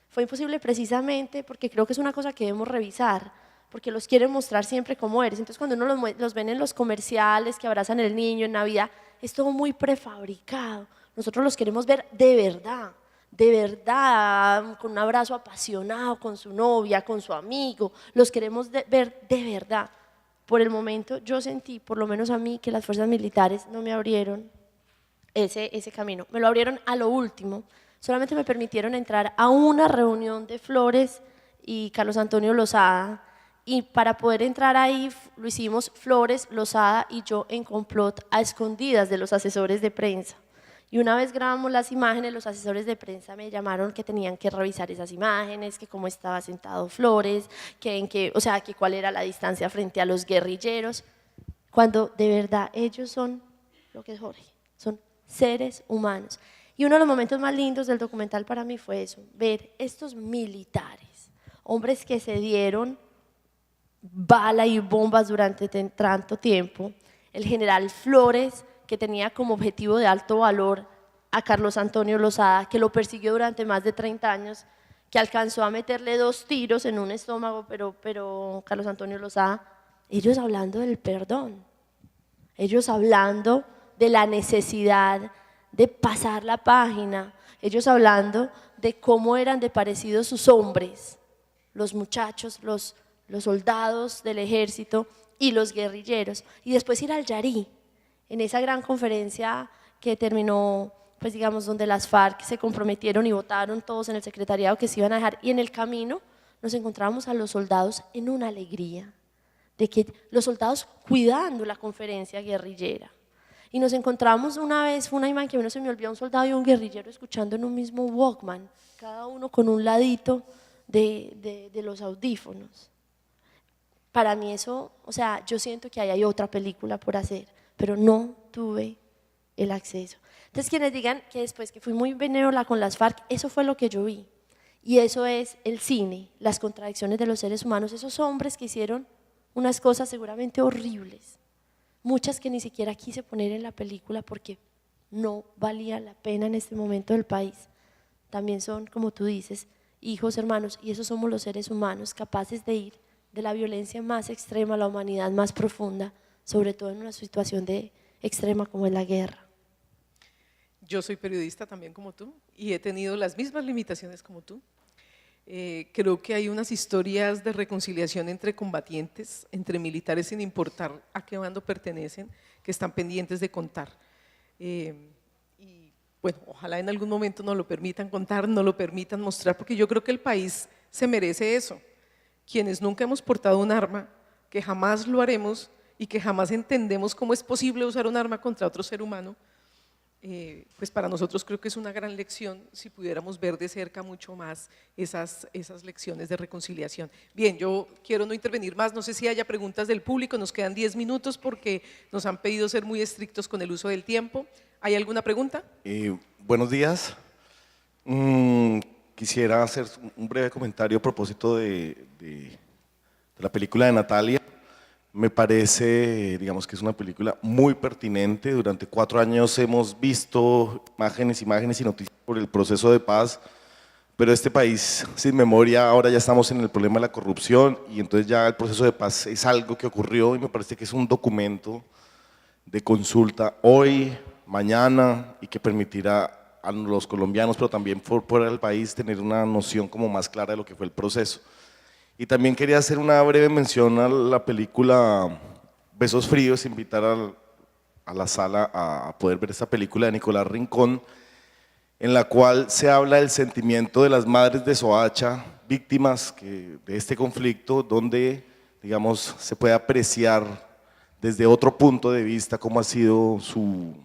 Fue imposible precisamente porque creo que es una cosa que debemos revisar, porque los quieren mostrar siempre como eres. Entonces cuando uno los ven en los comerciales que abrazan al niño en Navidad, es todo muy prefabricado. Nosotros los queremos ver de verdad, con un abrazo apasionado, con su novia, con su amigo, los queremos ver de verdad. Por el momento yo sentí, por lo menos a mí, que las fuerzas militares no me abrieron ese camino, me lo abrieron a lo último, solamente me permitieron entrar a una reunión de Flores y Carlos Antonio Lozada, y para poder entrar ahí lo hicimos Flores, Lozada y yo en complot a escondidas de los asesores de prensa. Y una vez grabamos las imágenes, los asesores de prensa me llamaron que tenían que revisar esas imágenes, que cómo estaba sentado Flores, que cuál era la distancia frente a los guerrilleros, cuando de verdad ellos son lo que es Jorge, son seres humanos. Y uno de los momentos más lindos del documental para mí fue eso, ver estos militares, hombres que se dieron bala y bombas durante tanto tiempo, el general Flores, que tenía como objetivo de alto valor a Carlos Antonio Lozada, que lo persiguió durante más de 30 años, que alcanzó a meterle 2 tiros en un estómago, pero Carlos Antonio Lozada, ellos hablando del perdón, ellos hablando de la necesidad de pasar la página, ellos hablando de cómo eran de parecidos sus hombres, los muchachos, los soldados del ejército y los guerrilleros, y después ir al Yarí, en esa gran conferencia que terminó, pues digamos, donde las FARC se comprometieron y votaron todos en el secretariado que se iban a dejar, y en el camino nos encontrábamos a los soldados en una alegría, de que los soldados cuidando la conferencia guerrillera. Y nos encontramos una vez, fue una imagen que no se me olvidó, un soldado y un guerrillero escuchando en un mismo Walkman, cada uno con un ladito de los audífonos. Para mí eso, o sea, yo siento que ahí hay otra película por hacer, pero no tuve el acceso. Entonces quienes digan que después que fui muy benévola con las FARC, eso fue lo que yo vi. Y eso es el cine, las contradicciones de los seres humanos, esos hombres que hicieron unas cosas seguramente horribles, muchas que ni siquiera quise poner en la película porque no valía la pena en este momento del país. También son, como tú dices, hijos, hermanos, y esos somos los seres humanos capaces de ir de la violencia más extrema a la humanidad más profunda, sobre todo en una situación extrema como es la guerra. Yo soy periodista también como tú y he tenido las mismas limitaciones como tú. Creo que hay unas historias de reconciliación entre combatientes, entre militares sin importar a qué bando pertenecen, que están pendientes de contar. Y bueno, ojalá en algún momento nos lo permitan contar, nos lo permitan mostrar, porque yo creo que el país se merece eso. Quienes nunca hemos portado un arma, que jamás lo haremos y que jamás entendemos cómo es posible usar un arma contra otro ser humano, pues para nosotros creo que es una gran lección si pudiéramos ver de cerca mucho más esas lecciones de reconciliación. Bien, yo quiero no intervenir más, no sé si haya preguntas del público, nos quedan 10 minutos porque nos han pedido ser muy estrictos con el uso del tiempo. ¿Hay alguna pregunta? Buenos días. Quisiera hacer un breve comentario a propósito de la película de Natalia. Me parece, digamos que es una película muy pertinente. Durante 4 años hemos visto imágenes y noticias por el proceso de paz, pero este país sin memoria, ahora ya estamos en el problema de la corrupción y entonces ya el proceso de paz es algo que ocurrió y me parece que es un documento de consulta hoy, mañana y que permitirá a los colombianos, pero también fuera del país, tener una noción como más clara de lo que fue el proceso. Y también quería hacer una breve mención a la película Besos Fríos, invitar a la sala a poder ver esta película de Nicolás Rincón, en la cual se habla del sentimiento de las madres de Soacha, víctimas de este conflicto, donde, digamos, se puede apreciar desde otro punto de vista cómo ha sido su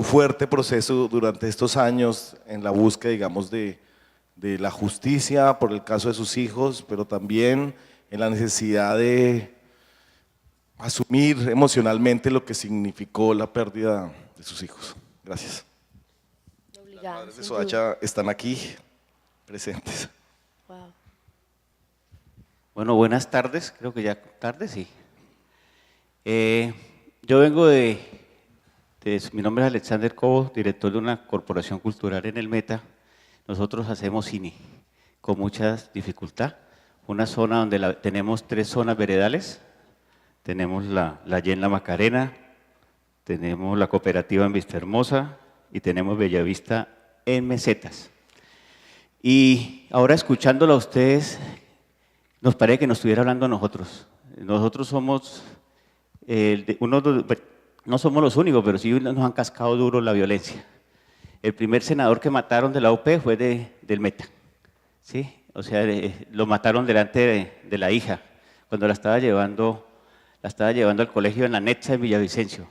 fuerte proceso durante estos años en la búsqueda, digamos, de la justicia por el caso de sus hijos, pero también en la necesidad de asumir emocionalmente lo que significó la pérdida de sus hijos. Gracias. Las madres de Soacha están aquí presentes. Wow. Bueno, buenas tardes, creo que ya tarde, sí. Yo vengo mi nombre es Alexander Cobo, director de una corporación cultural en el Meta. Nosotros hacemos cine con mucha dificultad. Una zona donde tenemos 3 zonas veredales. Tenemos la Y en la Macarena, tenemos la cooperativa en Vista Hermosa y tenemos Bellavista en Mesetas. Y ahora escuchándolo a ustedes, nos parece que nos estuviera hablando a nosotros. Nosotros somos, no somos los únicos, pero sí nos han cascado duro la violencia. El primer senador que mataron de la UP fue del Meta, ¿sí? O sea, lo mataron delante de la hija, cuando la estaba llevando al colegio en la Netza de Villavicencio.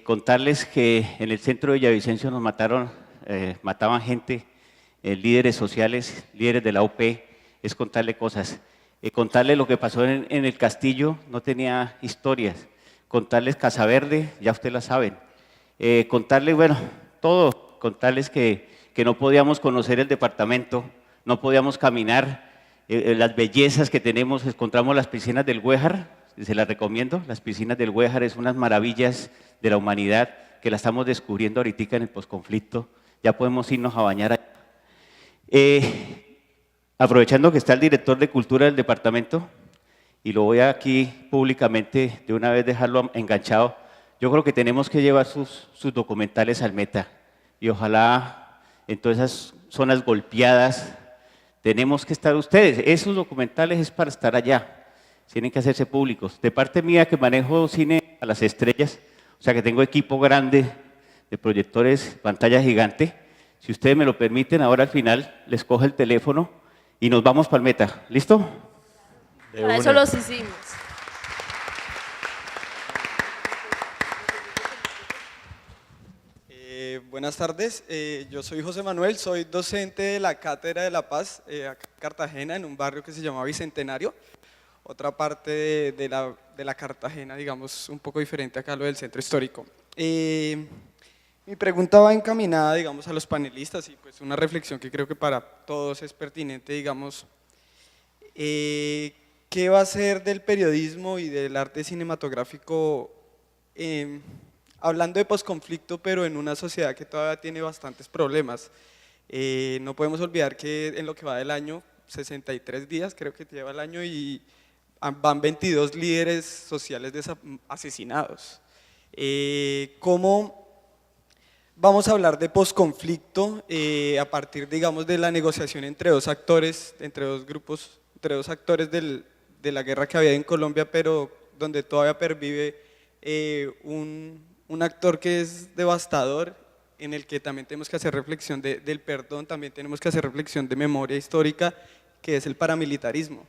Contarles que en el centro de Villavicencio nos mataban gente, líderes sociales, líderes de la UP, es contarle cosas. Contarle lo que pasó en el Castillo no tenía historias. Contarles Casa Verde, ya ustedes la saben. Contarles, bueno, todo, contarles que no podíamos conocer el departamento, no podíamos caminar, las bellezas que tenemos, encontramos las piscinas del Güéjar, se las recomiendo, las piscinas del Güéjar es unas maravillas de la humanidad que la estamos descubriendo ahorita en el posconflicto, ya podemos irnos a bañar allá. Aprovechando que está el director de cultura del departamento, y lo voy a aquí públicamente de una vez dejarlo enganchado, yo creo que tenemos que llevar sus documentales al Meta y ojalá en todas esas zonas golpeadas tenemos que estar ustedes. Esos documentales es para estar allá, tienen que hacerse públicos. De parte mía que manejo cine a las estrellas, o sea que tengo equipo grande de proyectores, pantalla gigante, si ustedes me lo permiten, ahora al final les cojo el teléfono y nos vamos para el Meta. ¿Listo? Para eso los hicimos. Buenas tardes, yo soy José Manuel, soy docente de la Cátedra de la Paz acá en Cartagena, en un barrio que se llama Bicentenario, otra parte de la Cartagena, digamos, un poco diferente acá a lo del centro histórico. Mi pregunta va encaminada, digamos, a los panelistas y pues una reflexión que creo que para todos es pertinente, digamos, ¿qué va a ser del periodismo y del arte cinematográfico hablando de posconflicto, pero en una sociedad que todavía tiene bastantes problemas? No podemos olvidar que en lo que va del año, 63 días creo que lleva el año y van 22 líderes sociales asesinados. ¿Cómo vamos a hablar de posconflicto a partir, digamos, de la negociación entre dos actores, entre dos grupos, entre dos actores de la guerra que había en Colombia, pero donde todavía pervive un actor que es devastador, en el que también tenemos que hacer reflexión del perdón, también tenemos que hacer reflexión de memoria histórica, que es el paramilitarismo.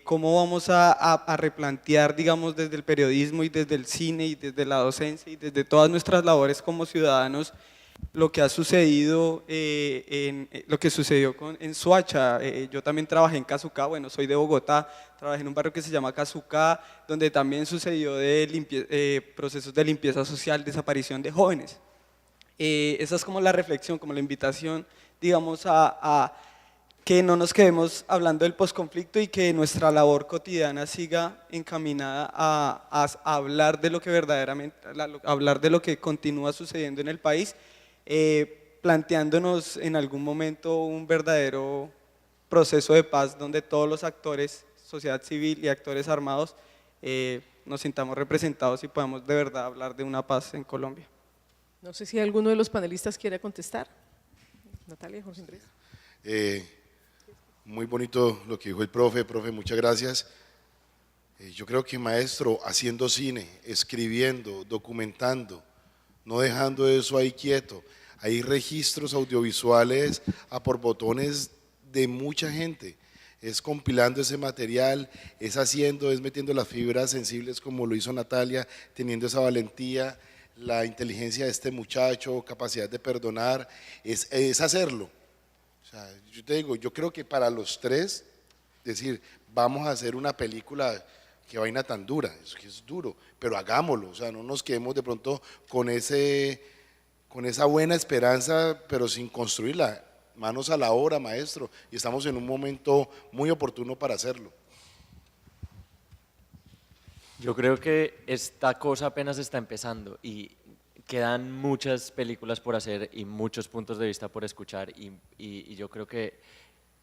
cómo vamos a replantear, digamos, desde el periodismo y desde el cine y desde la docencia y desde todas nuestras labores como ciudadanos, lo que ha sucedido, lo que sucedió en Soacha. Yo también trabajé en Casucá, bueno, soy de Bogotá, trabajé en un barrio que se llama Casucá, donde también sucedió procesos de limpieza social, desaparición de jóvenes. Esa es como la reflexión, como la invitación, digamos, a que no nos quedemos hablando del posconflicto y que nuestra labor cotidiana siga encaminada a hablar de lo que verdaderamente, hablar de lo que continúa sucediendo en el país, planteándonos en algún momento un verdadero proceso de paz donde todos los actores, sociedad civil y actores armados, nos sintamos representados y podamos de verdad hablar de una paz en Colombia. No sé si alguno de los panelistas quiere contestar. Natalia, Jorge Andrés. Muy bonito lo que dijo el profe, muchas gracias. Yo creo que maestro, haciendo cine, escribiendo, documentando, no dejando eso ahí quieto. Hay registros audiovisuales a por botones de mucha gente. Es compilando ese material, es haciendo, es metiendo las fibras sensibles como lo hizo Natalia, teniendo esa valentía, la inteligencia de este muchacho, capacidad de perdonar, es hacerlo. O sea, yo te digo, yo creo que para los tres, decir, vamos a hacer una película, qué vaina tan dura, es duro, pero hagámoslo, o sea, no nos quedemos de pronto con esa buena esperanza, pero sin construirla. Manos a la obra, maestro, y estamos en un momento muy oportuno para hacerlo. Yo creo que esta cosa apenas está empezando y quedan muchas películas por hacer y muchos puntos de vista por escuchar y yo creo que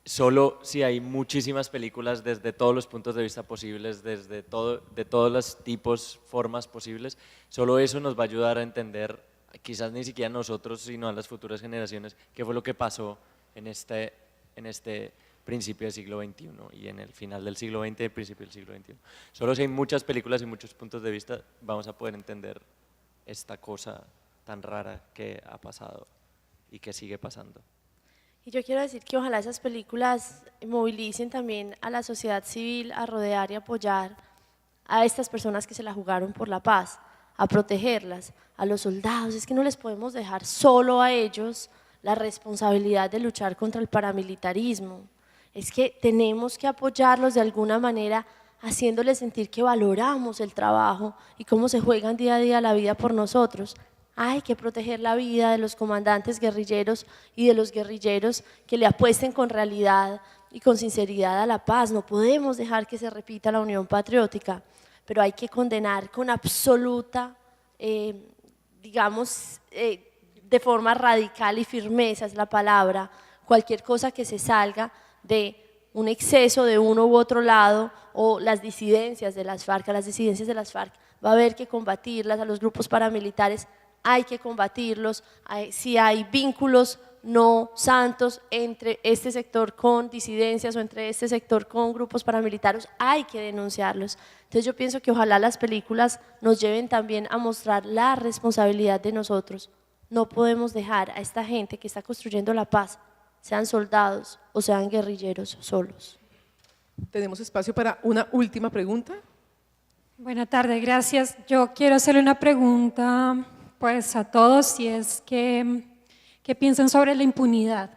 solo si hay muchísimas películas desde todos los puntos de vista posibles, de todos los tipos, formas posibles, solo eso nos va a ayudar a entender, quizás ni siquiera nosotros, sino a las futuras generaciones, qué fue lo que pasó en este principio del siglo XXI y en el final del siglo XX y principio del siglo XXI. Solo si hay muchas películas y muchos puntos de vista vamos a poder entender esta cosa tan rara que ha pasado y que sigue pasando. Y yo quiero decir que ojalá esas películas movilicen también a la sociedad civil a rodear y apoyar a estas personas que se la jugaron por la paz, a protegerlas, a los soldados. Es que no les podemos dejar solo a ellos la responsabilidad de luchar contra el paramilitarismo. Es que tenemos que apoyarlos de alguna manera, haciéndoles sentir que valoramos el trabajo y cómo se juegan día a día la vida por nosotros. Hay que proteger la vida de los comandantes guerrilleros y de los guerrilleros que le apuesten con realidad y con sinceridad a la paz. No podemos dejar que se repita la unión patriótica, pero hay que condenar con absoluta, de forma radical y firmeza es la palabra, cualquier cosa que se salga de un exceso de uno u otro lado o las disidencias de las FARC. A las disidencias de las FARC va a haber que combatirlas, a los grupos paramilitares hay que combatirlos, si hay vínculos no santos entre este sector con disidencias o entre este sector con grupos paramilitares, hay que denunciarlos. Entonces yo pienso que ojalá las películas nos lleven también a mostrar la responsabilidad de nosotros. No podemos dejar a esta gente que está construyendo la paz, sean soldados o sean guerrilleros, solos. Tenemos espacio para una última pregunta. Buenas tardes, gracias. Yo quiero hacerle una pregunta pues a todos, y es ¿qué piensan sobre la impunidad?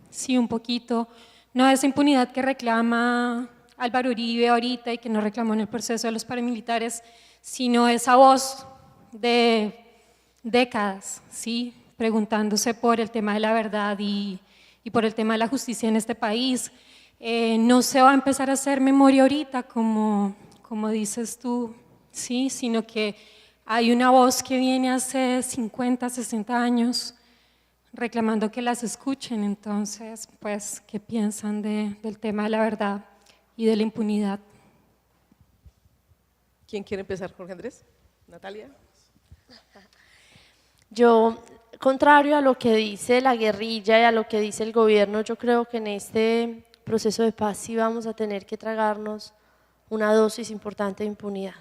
Sí, un poquito, no esa impunidad que reclama Álvaro Uribe ahorita y que no reclamó en el proceso de los paramilitares, sino esa voz de décadas, ¿sí? Preguntándose por el tema de la verdad y por el tema de la justicia en este país. No se va a empezar a hacer memoria ahorita, como dices tú, ¿sí? Sino que hay una voz que viene hace 50, 60 años reclamando que las escuchen. Entonces, pues, ¿qué piensan del tema de la verdad y de la impunidad? ¿Quién quiere empezar, Jorge Andrés? ¿Natalia? Yo, contrario a lo que dice la guerrilla y a lo que dice el gobierno, yo creo que en este proceso de paz sí vamos a tener que tragarnos una dosis importante de impunidad.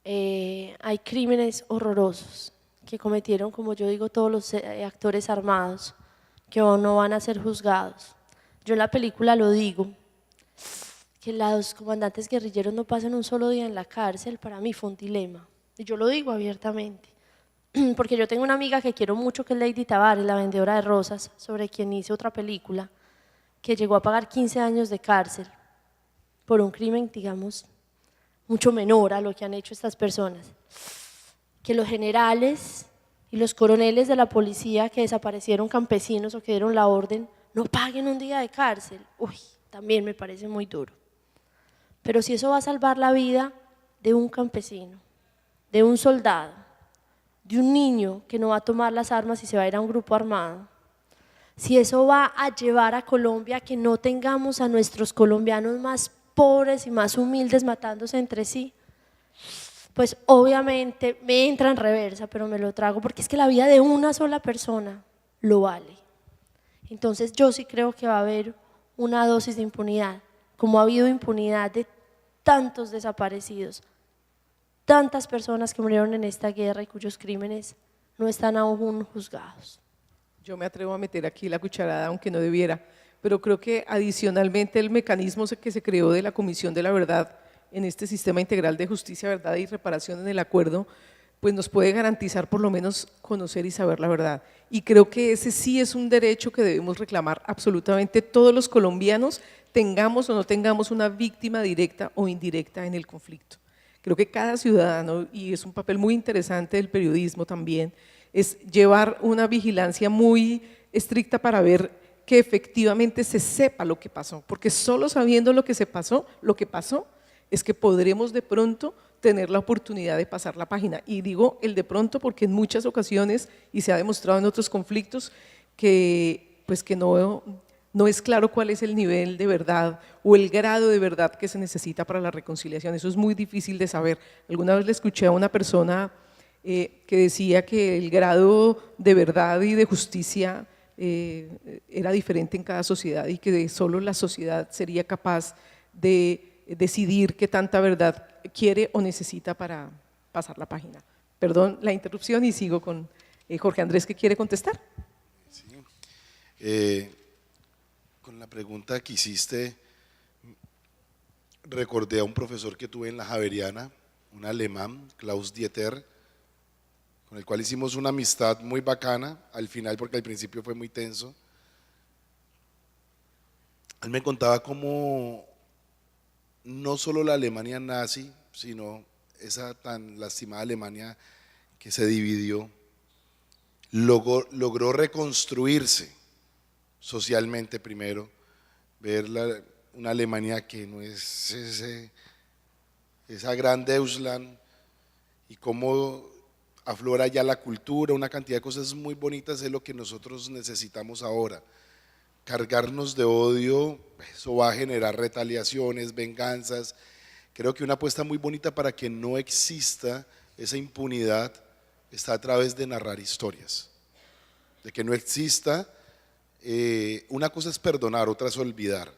Hay crímenes horrorosos que cometieron, como yo digo, todos los actores armados que no van a ser juzgados. Yo en la película lo digo, que los comandantes guerrilleros no pasen un solo día en la cárcel, para mí fue un dilema. Y yo lo digo abiertamente, porque yo tengo una amiga que quiero mucho, que es Lady Tavares, la vendedora de rosas, sobre quien hice otra película, que llegó a pagar 15 años de cárcel por un crimen, digamos, mucho menor a lo que han hecho estas personas. Que los generales y los coroneles de la policía que desaparecieron campesinos o que dieron la orden no paguen un día de cárcel, uy, también me parece muy duro. Pero si eso va a salvar la vida de un campesino, de un soldado, de un niño que no va a tomar las armas y se va a ir a un grupo armado, si eso va a llevar a Colombia a que no tengamos a nuestros colombianos más pobres y más humildes matándose entre sí, pues obviamente me entra en reversa, pero me lo trago, porque es que la vida de una sola persona lo vale. Entonces yo sí creo que va a haber una dosis de impunidad, como ha habido impunidad de tantos desaparecidos, tantas personas que murieron en esta guerra y cuyos crímenes no están aún juzgados. Yo me atrevo a meter aquí la cucharada, aunque no debiera, pero creo que adicionalmente el mecanismo que se creó de la Comisión de la Verdad en este sistema integral de justicia, verdad y reparación en el acuerdo, pues nos puede garantizar por lo menos conocer y saber la verdad. Y creo que ese sí es un derecho que debemos reclamar absolutamente todos los colombianos, tengamos o no tengamos una víctima directa o indirecta en el conflicto. Creo que cada ciudadano, y es un papel muy interesante del periodismo también, es llevar una vigilancia muy estricta para ver que efectivamente se sepa lo que pasó, porque solo sabiendo lo que pasó, es que podremos de pronto tener la oportunidad de pasar la página. Y digo el de pronto porque en muchas ocasiones, y se ha demostrado en otros conflictos, que no es claro cuál es el nivel de verdad o el grado de verdad que se necesita para la reconciliación. Eso es muy difícil de saber. Alguna vez le escuché a una persona que decía que el grado de verdad y de justicia era diferente en cada sociedad y que solo la sociedad sería capaz de decidir qué tanta verdad quiere o necesita para pasar la página. Perdón la interrupción y sigo con Jorge Andrés, que quiere contestar. Sí. Con la pregunta que hiciste, recordé a un profesor que tuve en la Javeriana, un alemán, Klaus Dieter, con el cual hicimos una amistad muy bacana al final, porque al principio fue muy tenso. Él me contaba cómo no solo la Alemania nazi, sino esa tan lastimada Alemania que se dividió, logró reconstruirse socialmente primero, ver una Alemania que no es esa gran Deutschland, y cómo aflora ya la cultura, una cantidad de cosas muy bonitas. Es lo que nosotros necesitamos ahora. Cargarnos de odio, eso va a generar retaliaciones, venganzas. Creo que una apuesta muy bonita para que no exista esa impunidad está a través de narrar historias, de que no exista. Una cosa es perdonar, otra es olvidar,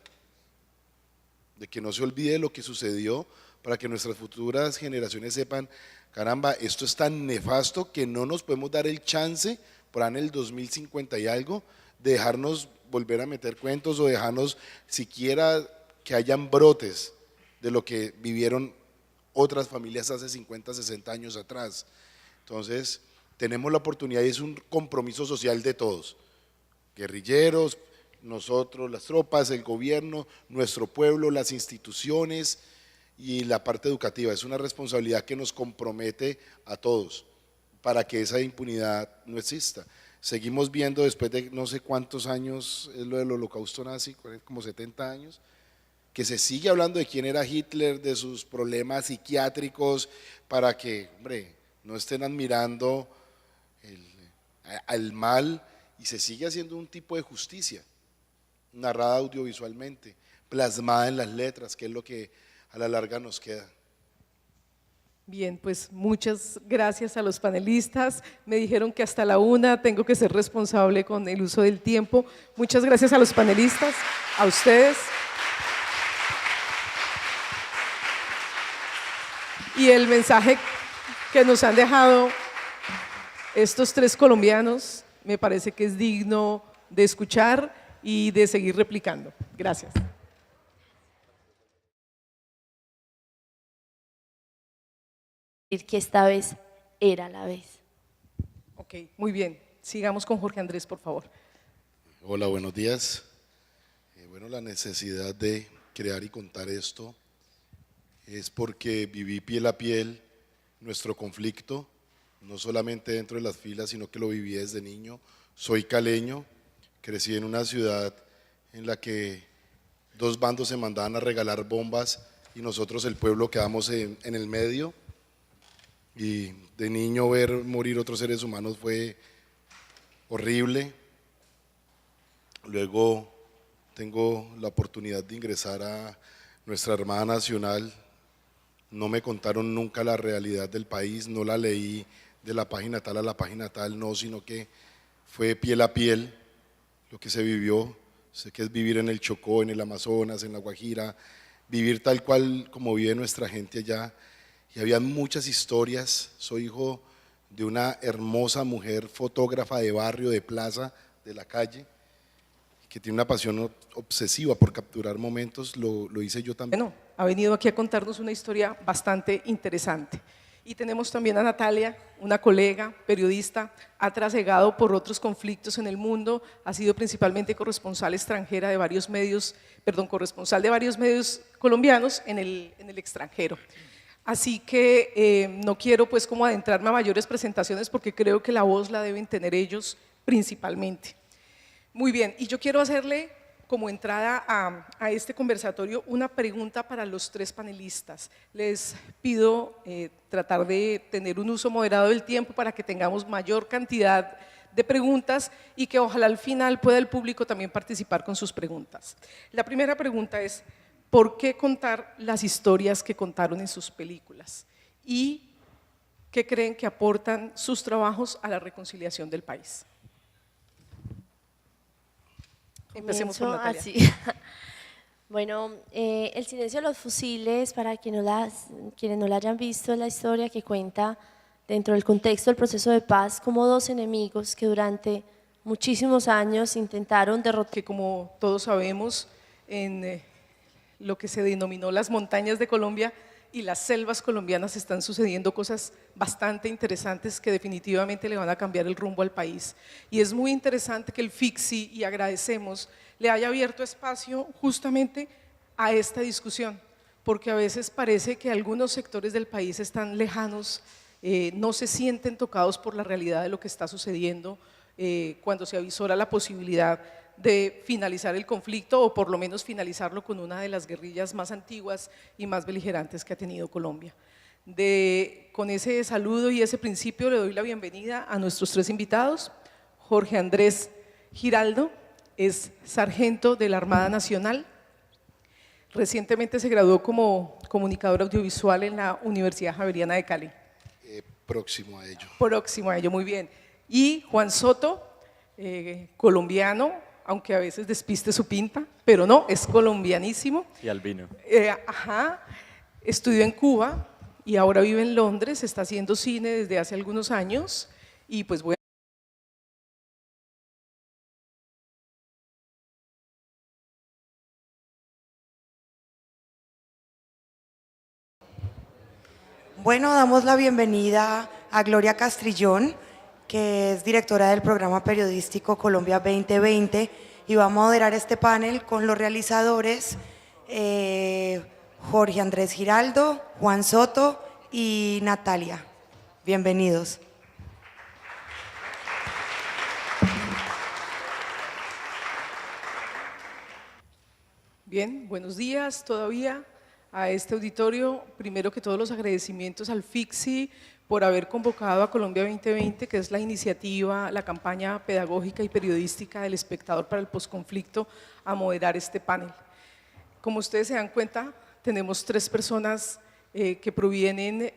de que no se olvide lo que sucedió, para que nuestras futuras generaciones sepan, caramba, esto es tan nefasto que no nos podemos dar el chance, por ahí en el 2050 y algo, de dejarnos volver a meter cuentos o dejarnos siquiera que hayan brotes de lo que vivieron otras familias hace 50, 60 años atrás. Entonces, tenemos la oportunidad y es un compromiso social de todos, guerrilleros, nosotros, las tropas, el gobierno, nuestro pueblo, las instituciones y la parte educativa. Es una responsabilidad que nos compromete a todos para que esa impunidad no exista. Seguimos viendo después de no sé cuántos años, es lo del holocausto nazi, como 70 años, que se sigue hablando de quién era Hitler, de sus problemas psiquiátricos, para que, hombre, no estén admirando al mal, y se sigue haciendo un tipo de justicia, narrada audiovisualmente, plasmada en las letras, que es lo que a la larga nos queda. Bien, pues muchas gracias a los panelistas. Me dijeron que hasta la 1 tengo que ser responsable con el uso del tiempo. Muchas gracias a los panelistas, a ustedes. Y el mensaje que nos han dejado estos 3 colombianos me parece que es digno de escuchar y de seguir replicando. Gracias. que esta vez era la vez. Ok, muy bien. Sigamos con Jorge Andrés, por favor. Hola, buenos días. Bueno, la necesidad de crear y contar esto es porque viví piel a piel nuestro conflicto, no solamente dentro de las filas, sino que lo viví desde niño. Soy caleño, crecí en una ciudad en la que dos bandos se mandaban a regalar bombas y nosotros, el pueblo, quedamos en el medio. Y de niño ver morir otros seres humanos fue horrible. Luego tengo la oportunidad de ingresar a nuestra Armada Nacional. No me contaron nunca la realidad del país, no la leí de la página tal a la página tal, no, sino que fue piel a piel lo que se vivió. Sé que es vivir en el Chocó, en el Amazonas, en la Guajira, vivir tal cual como vive nuestra gente allá. Y había muchas historias. Soy hijo de una hermosa mujer fotógrafa de barrio, de plaza, de la calle, que tiene una pasión obsesiva por capturar momentos. Lo hice yo también. Bueno, ha venido aquí a contarnos una historia bastante interesante. Y tenemos también a Natalia, una colega, periodista, ha trasegado por otros conflictos en el mundo, ha sido principalmente corresponsal extranjera de varios medios, corresponsal de varios medios colombianos en el extranjero. Así que no quiero pues como adentrarme a mayores presentaciones porque creo que la voz la deben tener ellos principalmente. Muy bien, y yo quiero hacerle como entrada a este conversatorio una pregunta para los tres panelistas. Les pido tratar de tener un uso moderado del tiempo para que tengamos mayor cantidad de preguntas y que ojalá al final pueda el público también participar con sus preguntas. La primera pregunta es, ¿por qué contar las historias que contaron en sus películas? ¿Y qué creen que aportan sus trabajos a la reconciliación del país? Empecemos por Natalia. Así. Bueno, El silencio de los fusiles, para quienes no la hayan visto, es la historia que cuenta dentro del contexto del proceso de paz como dos enemigos que durante muchísimos años intentaron derrotar. Que como todos sabemos, en lo que se denominó las montañas de Colombia y las selvas colombianas están sucediendo cosas bastante interesantes que definitivamente le van a cambiar el rumbo al país. Y es muy interesante que el FICSI, y agradecemos, le haya abierto espacio justamente a esta discusión, porque a veces parece que algunos sectores del país están lejanos, no se sienten tocados por la realidad de lo que está sucediendo cuando se avisora la posibilidad de finalizar el conflicto o por lo menos finalizarlo con una de las guerrillas más antiguas y más beligerantes que ha tenido Colombia. Con ese saludo y ese principio le doy la bienvenida a nuestros tres invitados. Jorge Andrés Giraldo es sargento de la Armada Nacional. Recientemente se graduó como comunicador audiovisual en la Universidad Javeriana de Cali. Próximo a ello. Próximo a ello, muy bien. Y Juan Soto, colombiano, aunque a veces despiste su pinta, pero no, es colombianísimo. Y albino. Estudió en Cuba y ahora vive en Londres, está haciendo cine desde hace algunos años y pues bueno. Bueno, damos la bienvenida a Gloria Castrillón, que es directora del programa periodístico Colombia 2020 y va a moderar este panel con los realizadores Jorge Andrés Giraldo, Juan Soto y Natalia. Bienvenidos. Bien, buenos días todavía a este auditorio. Primero que todos los agradecimientos al FICSI por haber convocado a Colombia 2020, que es la iniciativa, la campaña pedagógica y periodística del espectador para el posconflicto, a moderar este panel. Como ustedes se dan cuenta, tenemos tres personas que provienen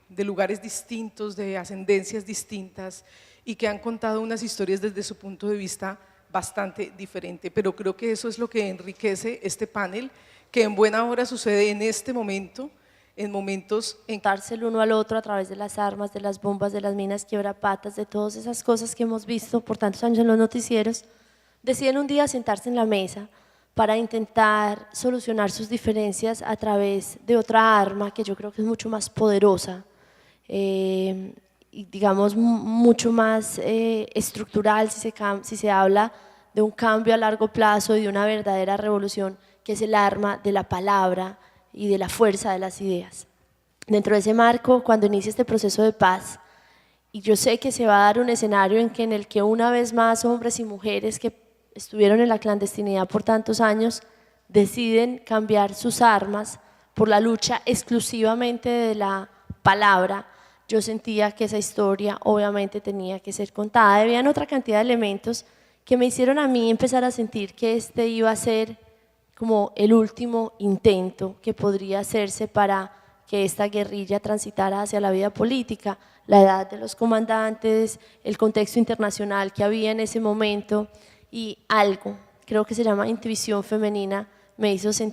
de lugares distintos, de ascendencias distintas y que han contado unas historias desde su punto de vista bastante diferente, pero creo que eso es lo que enriquece este panel, que en buena hora sucede en este momento, en momentos en darse el uno al otro a través de las armas, de las bombas, de las minas quiebrapatas, de todas esas cosas que hemos visto por tantos años en los noticieros, deciden un día sentarse en la mesa para intentar solucionar sus diferencias a través de otra arma que yo creo que es mucho más poderosa y digamos mucho más estructural si se habla de un cambio a largo plazo y de una verdadera revolución que es el arma de la palabra y de la fuerza de las ideas. Dentro de ese marco, cuando inicia este proceso de paz, y yo sé que se va a dar un escenario en el que una vez más hombres y mujeres que estuvieron en la clandestinidad por tantos años deciden cambiar sus armas por la lucha exclusivamente de la palabra, yo sentía que esa historia obviamente tenía que ser contada. Habían otra cantidad de elementos que me hicieron a mí empezar a sentir que este iba a ser como el último intento que podría hacerse para que esta guerrilla transitara hacia la vida política, la edad de los comandantes, el contexto internacional que había en ese momento y algo, creo que se llama intuición femenina, me hizo sentir